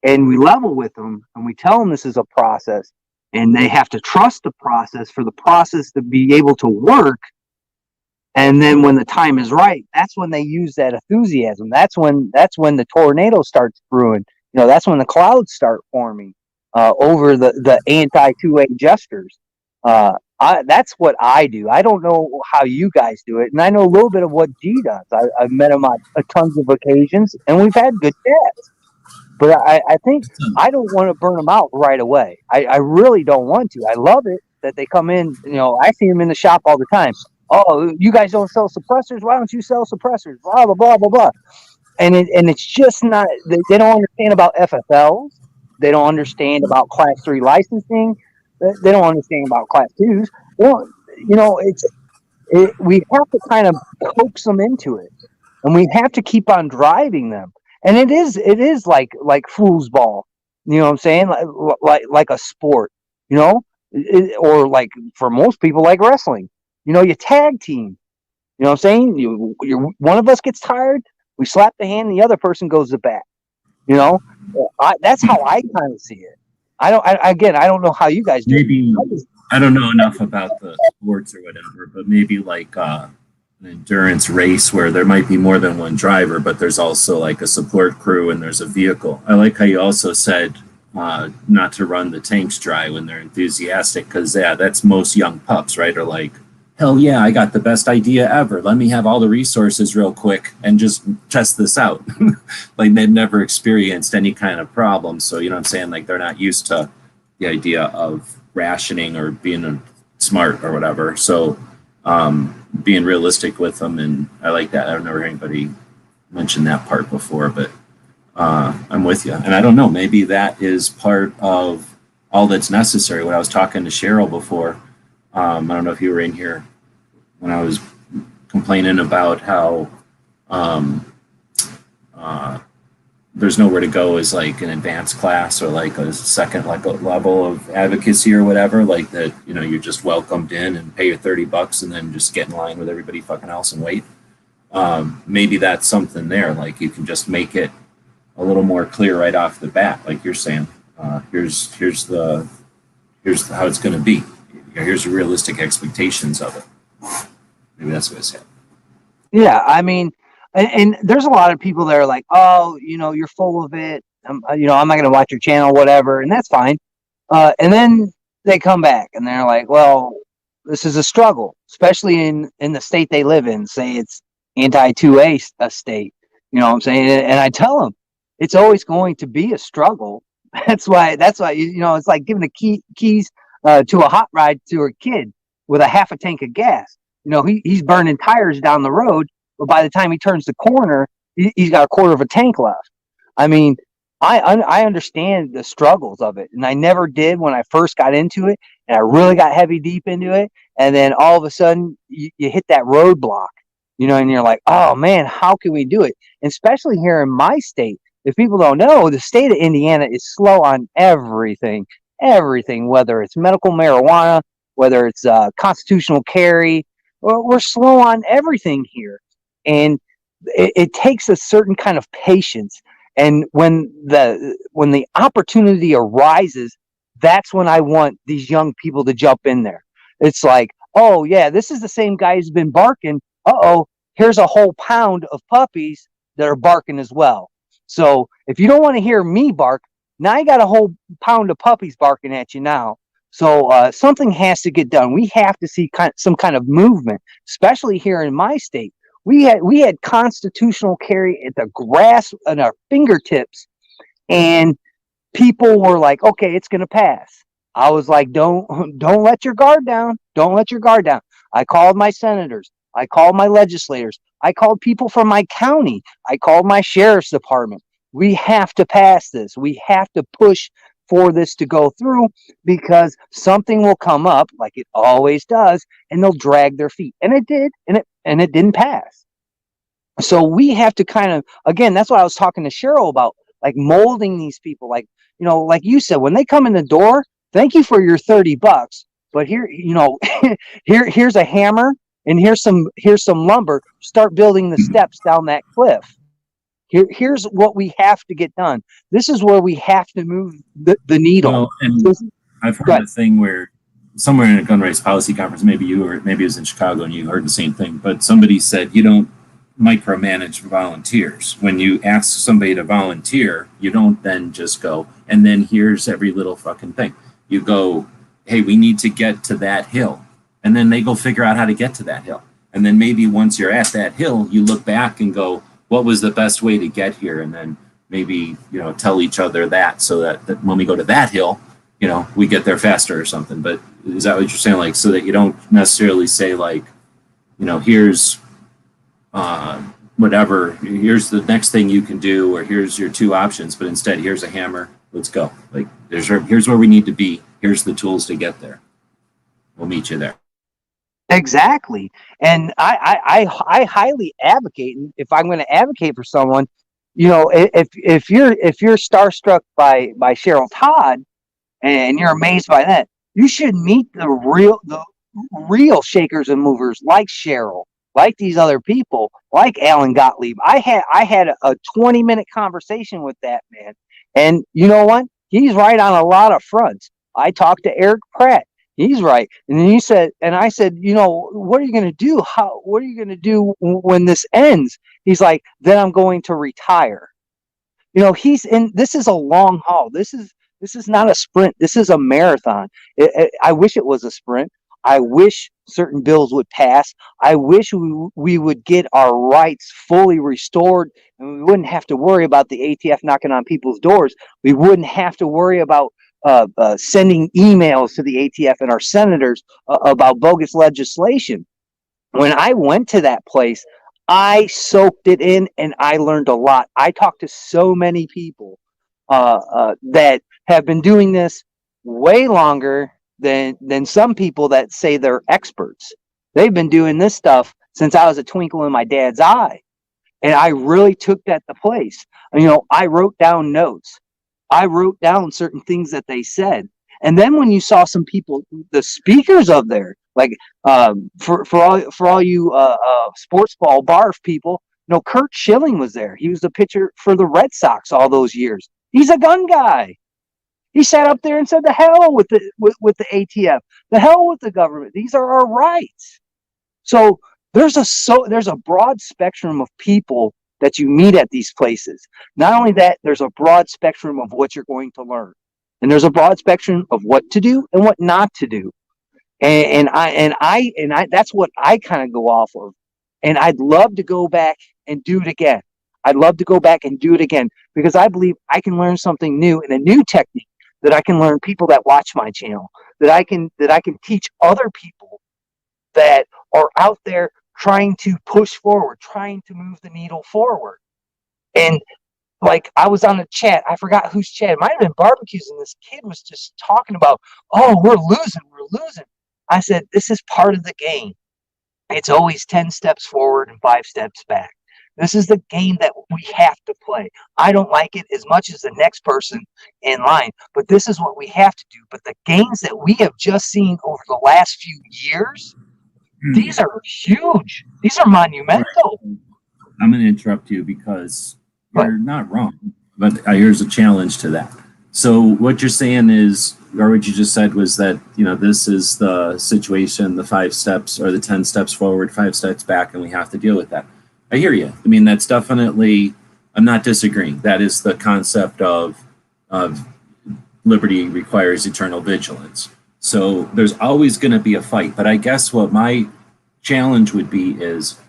[SPEAKER 5] And we level with them and we tell them this is a process, and they have to trust the process for the process to be able to work. And then when the time is right, that's when they use that enthusiasm. That's when the tornado starts brewing. That's when the clouds start forming over the anti-2A jesters. That's what I do. I don't know how you guys do it, and I know a little bit of what G does. I've met him on tons of occasions, and we've had good chats. But I think I don't want to burn them out right away. I really don't want to. I love it that they come in. I see them in the shop all the time. Oh, you guys don't sell suppressors? Why don't you sell suppressors? Blah, blah, blah, blah, blah. And it's just not, they don't understand about FFLs. They don't understand about Class 3 licensing. They don't understand about Class 2s. We have to kind of coax them into it. And we have to keep on driving them. And it is like foosball, you know what I'm saying? Like a sport, or like for most people, like wrestling. You tag team. You know what I'm saying? One of us gets tired, we slap the hand, and the other person goes to bat. That's how I kind of see it. I don't know how you guys do.
[SPEAKER 1] Maybe I don't know enough about the sports or whatever, but maybe like an endurance race where there might be more than one driver, but there's also like a support crew and there's a vehicle. I like how you also said not to run the tanks dry when they're enthusiastic, because that's most young pups, right? Are like, hell yeah, I got the best idea ever. Let me have all the resources real quick and just test this out. Like they've never experienced any kind of problem. So, you know what I'm saying? Like they're not used to the idea of rationing or being smart or whatever. So being realistic with them. And I like that. I've never heard anybody mention that part before, but I'm with you. And I don't know, maybe that is part of all that's necessary. When I was talking to Cheryl before, I don't know if you were in here when I was there's nowhere to go as like an advanced class or like a second like a level of advocacy or whatever, like that, you know, you're just welcomed in and pay your $30 and then just get in line with everybody fucking else and wait. Maybe that's something there. Like you can just make it a little more clear right off the bat, like you're saying. Here's how it's going to be. Here's your realistic expectations of it. Maybe that's what I said.
[SPEAKER 5] Yeah, I mean, and there's a lot of people that are like, oh, you know, you're full of it. You know, I'm not going to watch your channel, whatever, and that's fine. And then they come back and they're like, well, this is a struggle, especially in the state they live in. Say it's anti-2A state. You know what I'm saying? And I tell them it's always going to be a struggle. That's why you know, it's like giving the keys to a hot ride to a kid with a half a tank of gas. You know, he's burning tires down the road, but by the time he turns the corner, he's got a quarter of a tank left. I mean, I understand the struggles of it, and I never did when I first got into it, and I really got heavy deep into it, and then all of a sudden you hit that roadblock, you know, and you're like, oh man, how can we do it? And especially here in my state, if people don't know, the state of Indiana is slow on everything, whether it's medical marijuana, whether it's constitutional carry. We're slow on everything here, and it takes a certain kind of patience. And when the opportunity arises, that's when I want these young people to jump in there. It's like, oh yeah, this is the same guy who's been barking. Here's a whole pound of puppies that are barking as well. So if you don't want to hear me bark, now you got a whole pound of puppies barking at you now. So something has to get done. We have to see some kind of movement, especially here in my state. We had constitutional carry at the grass at our fingertips, and people were like, "Okay, it's going to pass." I was like, "Don't let your guard down. Don't let your guard down." I called my senators. I called my legislators. I called people from my county. I called my sheriff's department. We have to pass this. We have to push for this to go through, because something will come up like it always does, and they'll drag their feet. And it did, and it didn't pass. So we have to kind of, again, that's what I was talking to Cheryl about, like molding these people. Like, you know, like you said, when they come in the door, thank you for your $30, but here, you know, here's a hammer and here's some lumber. Start building the steps down that cliff. Here's what we have to get done. This is where we have to move the needle.
[SPEAKER 1] Well, and I've heard a thing where somewhere in a gun rights policy conference, maybe it was in Chicago and you heard the same thing, but somebody said you don't micromanage volunteers. When you ask somebody to volunteer, you don't then just go, and then here's every little fucking thing. You go, hey, we need to get to that hill. And then they go figure out how to get to that hill. And then maybe once you're at that hill, you look back and go, what was the best way to get here? And then maybe, you know, tell each other that, so that when we go to that hill, you know, we get there faster or something. But is that what you're saying? Like, so that you don't necessarily say like, you know, here's whatever, here's the next thing you can do, or here's your two options, but instead here's a hammer, let's go. Like here's where we need to be. Here's the tools to get there. We'll meet you there.
[SPEAKER 5] Exactly. And I highly advocate, and if I'm going to advocate for someone, you know, if you're starstruck by Cheryl Todd and you're amazed by that, you should meet the real shakers and movers like Cheryl, like these other people, like Alan Gottlieb. I had a 20-minute conversation with that man, and you know what? He's right on a lot of fronts. I talked to Eric Pratt. He's right. And then I said, you know, what are you going to do? What are you going to do when this ends? He's like, then I'm going to retire. You know, this is a long haul. This is not a sprint. This is a marathon. I wish it was a sprint. I wish certain bills would pass. I wish we would get our rights fully restored, and we wouldn't have to worry about the ATF knocking on people's doors. We wouldn't have to worry about sending emails to the ATF and our senators about bogus legislation. When I went to that place, I soaked it in and I learned a lot. I talked to so many people that have been doing this way longer than some people that say they're experts. They've been doing this stuff since I was a twinkle in my dad's eye. And I really took that to place. You know, I wrote down notes. I wrote down certain things that they said. And then when you saw some people, the speakers of there, like for all you sports ball barf people, you know, Kurt Schilling was there. He was the pitcher for the Red Sox all those years. He's a gun guy. He sat up there and said, "The hell with the ATF, the hell with the government. These are our rights." So there's a broad spectrum of people that you meet at these places. Not only that, there's a broad spectrum of what you're going to learn, and there's a broad spectrum of what to do and what not to do. And I that's what I kind of go off of. And I'd love to go back and do it again. I'd love to go back and do it again because I believe I can learn something new and a new technique that I can learn people that watch my channel, that I can teach other people that are out there trying to push forward, trying to move the needle forward. And like I was on a chat, I forgot whose chat. It might have been Barbecues, and this kid was just talking about, "Oh, we're losing." I said, "This is part of the game. It's always 10 steps forward and 5 steps back. This is the game that we have to play. I don't like it as much as the next person in line, but this is what we have to do." But the gains that we have just seen over the last few years, these are huge. These are monumental.
[SPEAKER 1] I'm going to interrupt you because you're not wrong, but here's a challenge to that. So what you're saying is, or what you just said was that, you know, this is the situation, the 5 steps or the 10 steps forward, 5 steps back, and we have to deal with that. I hear you. I mean, that's definitely, I'm not disagreeing. That is the concept of liberty requires eternal vigilance. So there's always going to be a fight. But I guess what my challenge would be is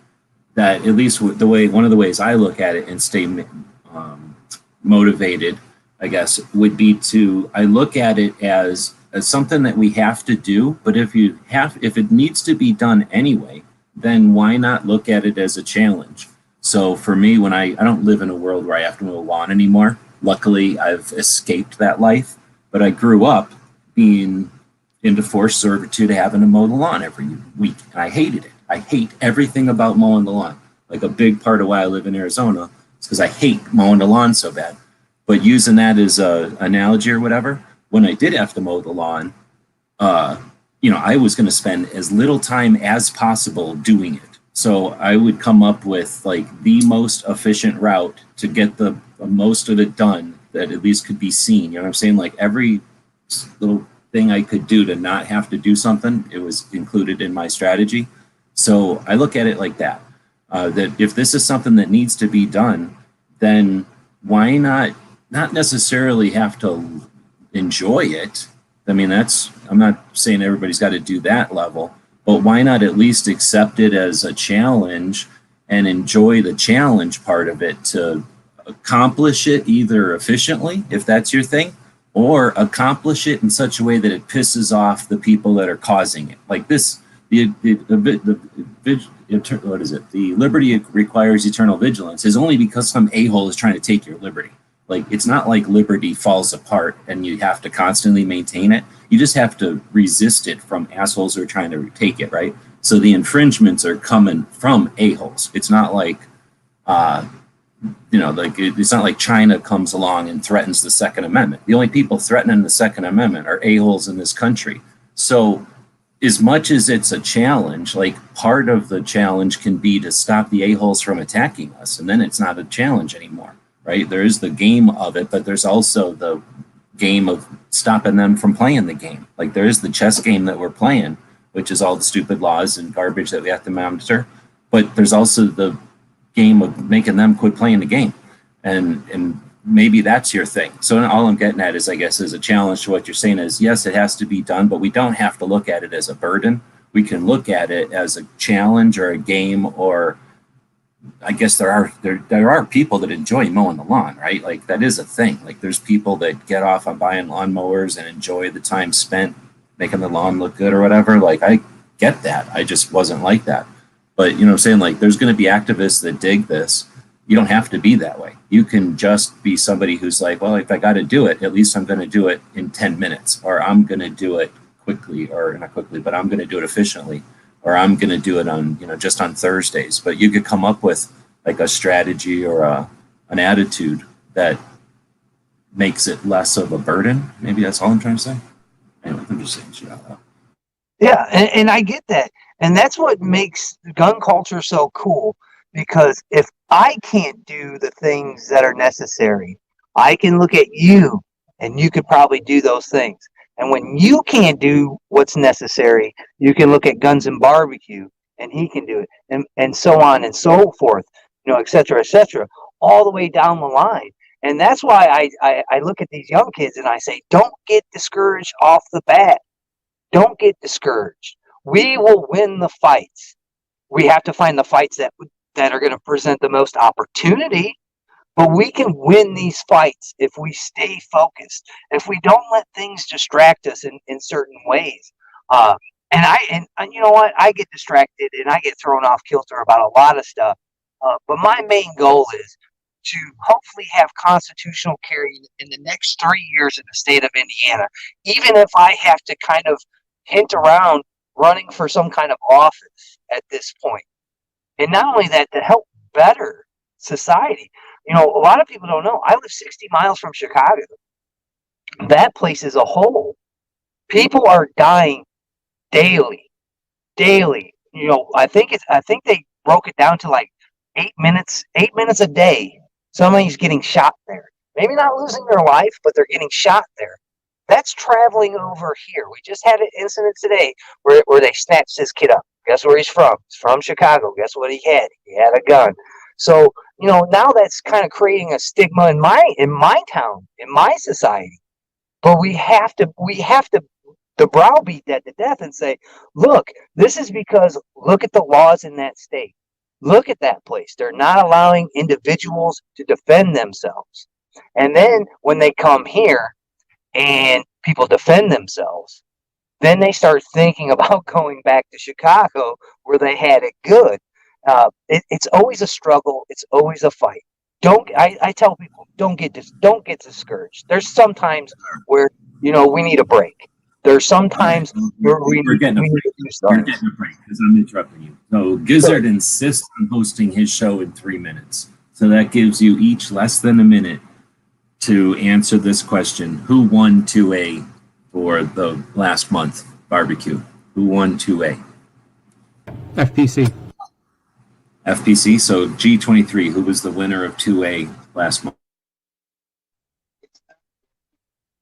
[SPEAKER 1] that, at least one of the ways I look at it and stay motivated, I guess, would be I look at it as something that we have to do. But if it needs to be done anyway, then why not look at it as a challenge? So for me, when I don't live in a world where I have to mow a lawn anymore. Luckily, I've escaped that life. But I grew up being into forced servitude, having to mow the lawn every week. And I hated it. I hate everything about mowing the lawn. Like a big part of why I live in Arizona is because I hate mowing the lawn so bad. But using that as an analogy or whatever, when I did have to mow the lawn, you know, I was going to spend as little time as possible doing it. So I would come up with like the most efficient route to get the most of it done that at least could be seen. You know what I'm saying? Like every little thing I could do to not have to do something, it was included in my strategy. So I look at it like that, that if this is something that needs to be done, then why not necessarily have to enjoy it? I mean, I'm not saying everybody's got to do that level, but why not at least accept it as a challenge and enjoy the challenge part of it to accomplish it either efficiently, if that's your thing, or accomplish it in such a way that it pisses off the people that are causing it. Like this, the liberty requires eternal vigilance is only because some a-hole is trying to take your liberty. Like, it's not like liberty falls apart and you have to constantly maintain it. You just have to resist it from assholes who are trying to take it, right? So the infringements are coming from a-holes. It's not like, it's not like China comes along and threatens the Second Amendment. The only people threatening the Second Amendment are a-holes in this country. So as much as it's a challenge, like part of the challenge can be to stop the a-holes from attacking us. And then it's not a challenge anymore. Right? There is the game of it, but there's also the game of stopping them from playing the game. Like there is the chess game that we're playing, which is all the stupid laws and garbage that we have to monitor. But there's also the game of making them quit playing the game. And maybe that's your thing. So all I'm getting at is, I guess, is a challenge to what you're saying is, yes, it has to be done, but we don't have to look at it as a burden. We can look at it as a challenge or a game, or I guess there are people that enjoy mowing the lawn, right? Like that is a thing. Like there's people that get off on buying lawnmowers and enjoy the time spent making the lawn look good or whatever. Like I get that. I just wasn't like that. But you know what I'm saying? Like there's going to be activists that dig this. You don't have to be that way. You can just be somebody who's like, well, if I got to do it, at least I'm going to do it in 10 minutes, or I'm going to do it quickly, or not quickly, but I'm going to do it efficiently. Or I'm going to do it on, just on Thursdays. But you could come up with like a strategy or an attitude that makes it less of a burden. Maybe that's all I'm trying to say. Anyway, I'm just saying shit out loud.
[SPEAKER 5] Yeah, and I get that. And that's what makes gun culture so cool. Because if I can't do the things that are necessary, I can look at you and you could probably do those things. And when you can't do what's necessary, you can look at Guns and Barbecue and he can do it. And so on and so forth, you know, et cetera, all the way down the line. And that's why I look at these young kids and I say, don't get discouraged off the bat. Don't get discouraged. We will win the fights. We have to find the fights that are going to present the most opportunity, but we can win these fights if we stay focused, if we don't let things distract us in certain ways. And you know what? I get distracted and I get thrown off kilter about a lot of stuff. But my main goal is to hopefully have constitutional carry in the next 3 years in the state of Indiana, even if I have to kind of hint around running for some kind of office at this point. And not only that, to help better society. You know, a lot of people don't know, I live 60 miles from Chicago. That place is a hole. People are dying daily. You know, I think they broke it down to like 8 minutes a day. Somebody's getting shot there. Maybe not losing their life, but they're getting shot there. That's traveling over here. We just had an incident today where they snatched this kid up. Guess where he's from? He's from Chicago. Guess what he had? He had a gun. So, you know, now that's kind of creating a stigma in my town, in my society. But we have to browbeat that to death and say, look, this is because look at the laws in that state. Look at that place. They're not allowing individuals to defend themselves. And then when they come here and people defend themselves, then they start thinking about going back to Chicago where they had it good. It's always a struggle. It's always a fight. I tell people, don't get discouraged. There's sometimes where, you know, we need a break. There's sometimes where we need to do
[SPEAKER 1] We're getting a break because I'm interrupting you. So Gizzard insists on hosting his show in 3 minutes. So that gives you each less than a minute to answer this question. Who won 2A for the last month barbecue? Who won 2A?
[SPEAKER 7] FPC.
[SPEAKER 1] FPC. So G23, who was the winner of 2A last month?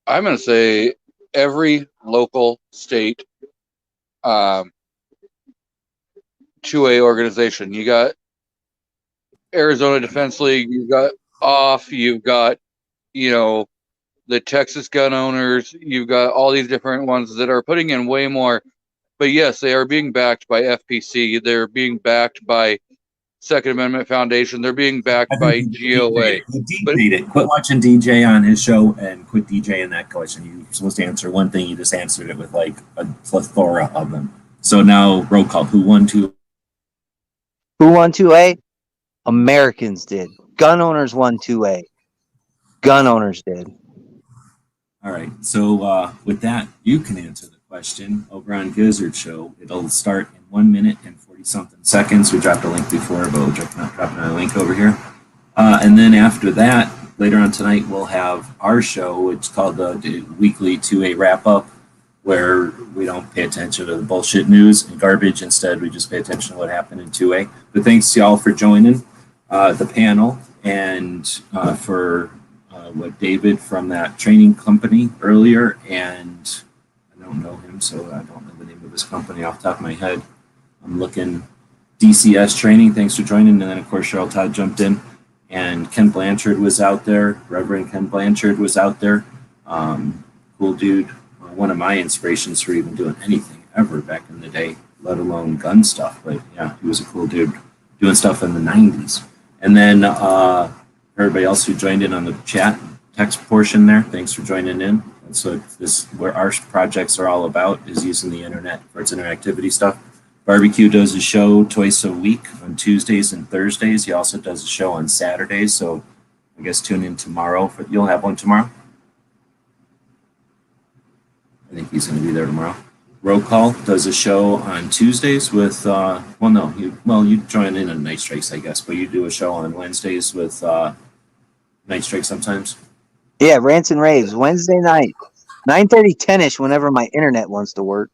[SPEAKER 4] I'm going to say every local state 2A organization. You got Arizona Defense League, you got OFF, you've got, you know, the Texas gun owners, you've got all these different ones that are putting in way more. But yes, they are being backed by FPC. They're being backed by Second Amendment Foundation. They're being backed by GOA.
[SPEAKER 1] Quit watching DJ on his show and quit DJing that question. You're supposed to answer one thing. You just answered it with like a plethora of them. So now roll call. Who won 2?
[SPEAKER 5] Who won 2A? Americans did. Gun owners won 2A. Gun owners did.
[SPEAKER 1] All right. So with that, you can answer the question over on Gizzard Show. It'll start in 1 minute and 40-something seconds. We dropped a link before, but we'll dropping a link over here. And then after that, later on tonight, we'll have our show. It's called the weekly 2A wrap-up, where we don't pay attention to the bullshit news and garbage. Instead, we just pay attention to what happened in 2A. But thanks to y'all for joining the panel and for what David from that training company earlier. And I don't know him, so I don't know the name of his company off the top of my head. I'm looking DCS training. Thanks for joining. And then, of course, Cheryl Todd jumped in. And Ken Blanchard was out there. Reverend Ken Blanchard was out there. Cool dude. One of my inspirations for even doing anything ever back in the day, let alone gun stuff. But yeah, he was a cool dude doing stuff in the 90s. And then everybody else who joined in on the chat text portion there, thanks for joining in. And so this where our projects are all about is using the internet for its interactivity stuff. Barbecue does a show twice a week on Tuesdays and Thursdays. He also does a show on Saturdays. So I guess tune in tomorrow. You'll have one tomorrow? I think he's going to be there tomorrow. Roll Call does a show on Tuesdays with, you join in on Night Strikes, I guess, but you do a show on Wednesdays with Night Strikes sometimes.
[SPEAKER 5] Yeah, Rants and Raves, Wednesday night, 9:30, 10-ish, whenever my internet wants to work.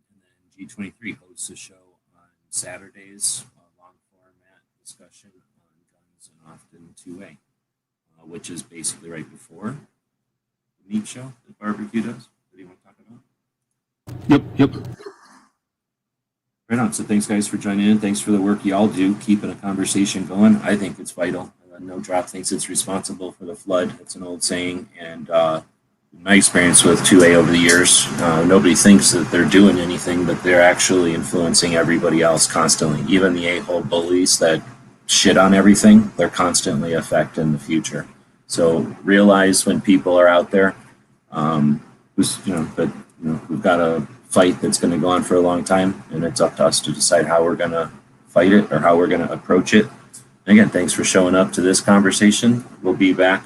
[SPEAKER 1] And then G23 hosts a show on Saturdays, long format discussion on guns and often 2A, which is basically right before the meat show that Barbecue does. What do you want to talk about?
[SPEAKER 7] Yep.
[SPEAKER 1] Right on. So thanks, guys, for joining in. Thanks for the work y'all do, keeping a conversation going. I think it's vital. No Drop thinks it's responsible for the flood. It's an old saying. And my experience with 2A over the years, nobody thinks that they're doing anything, but they're actually influencing everybody else constantly. Even the a-hole bullies that shit on everything, they're constantly affecting the future. So realize when people are out there, we've got a fight that's going to go on for a long time, and it's up to us to decide how we're going to fight it or how we're going to approach it. And again, thanks for showing up to this conversation. We'll be back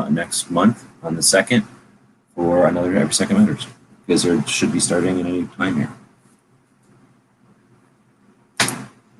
[SPEAKER 1] next month on the 2nd for another Every Second Matters, because there should be starting at any time here.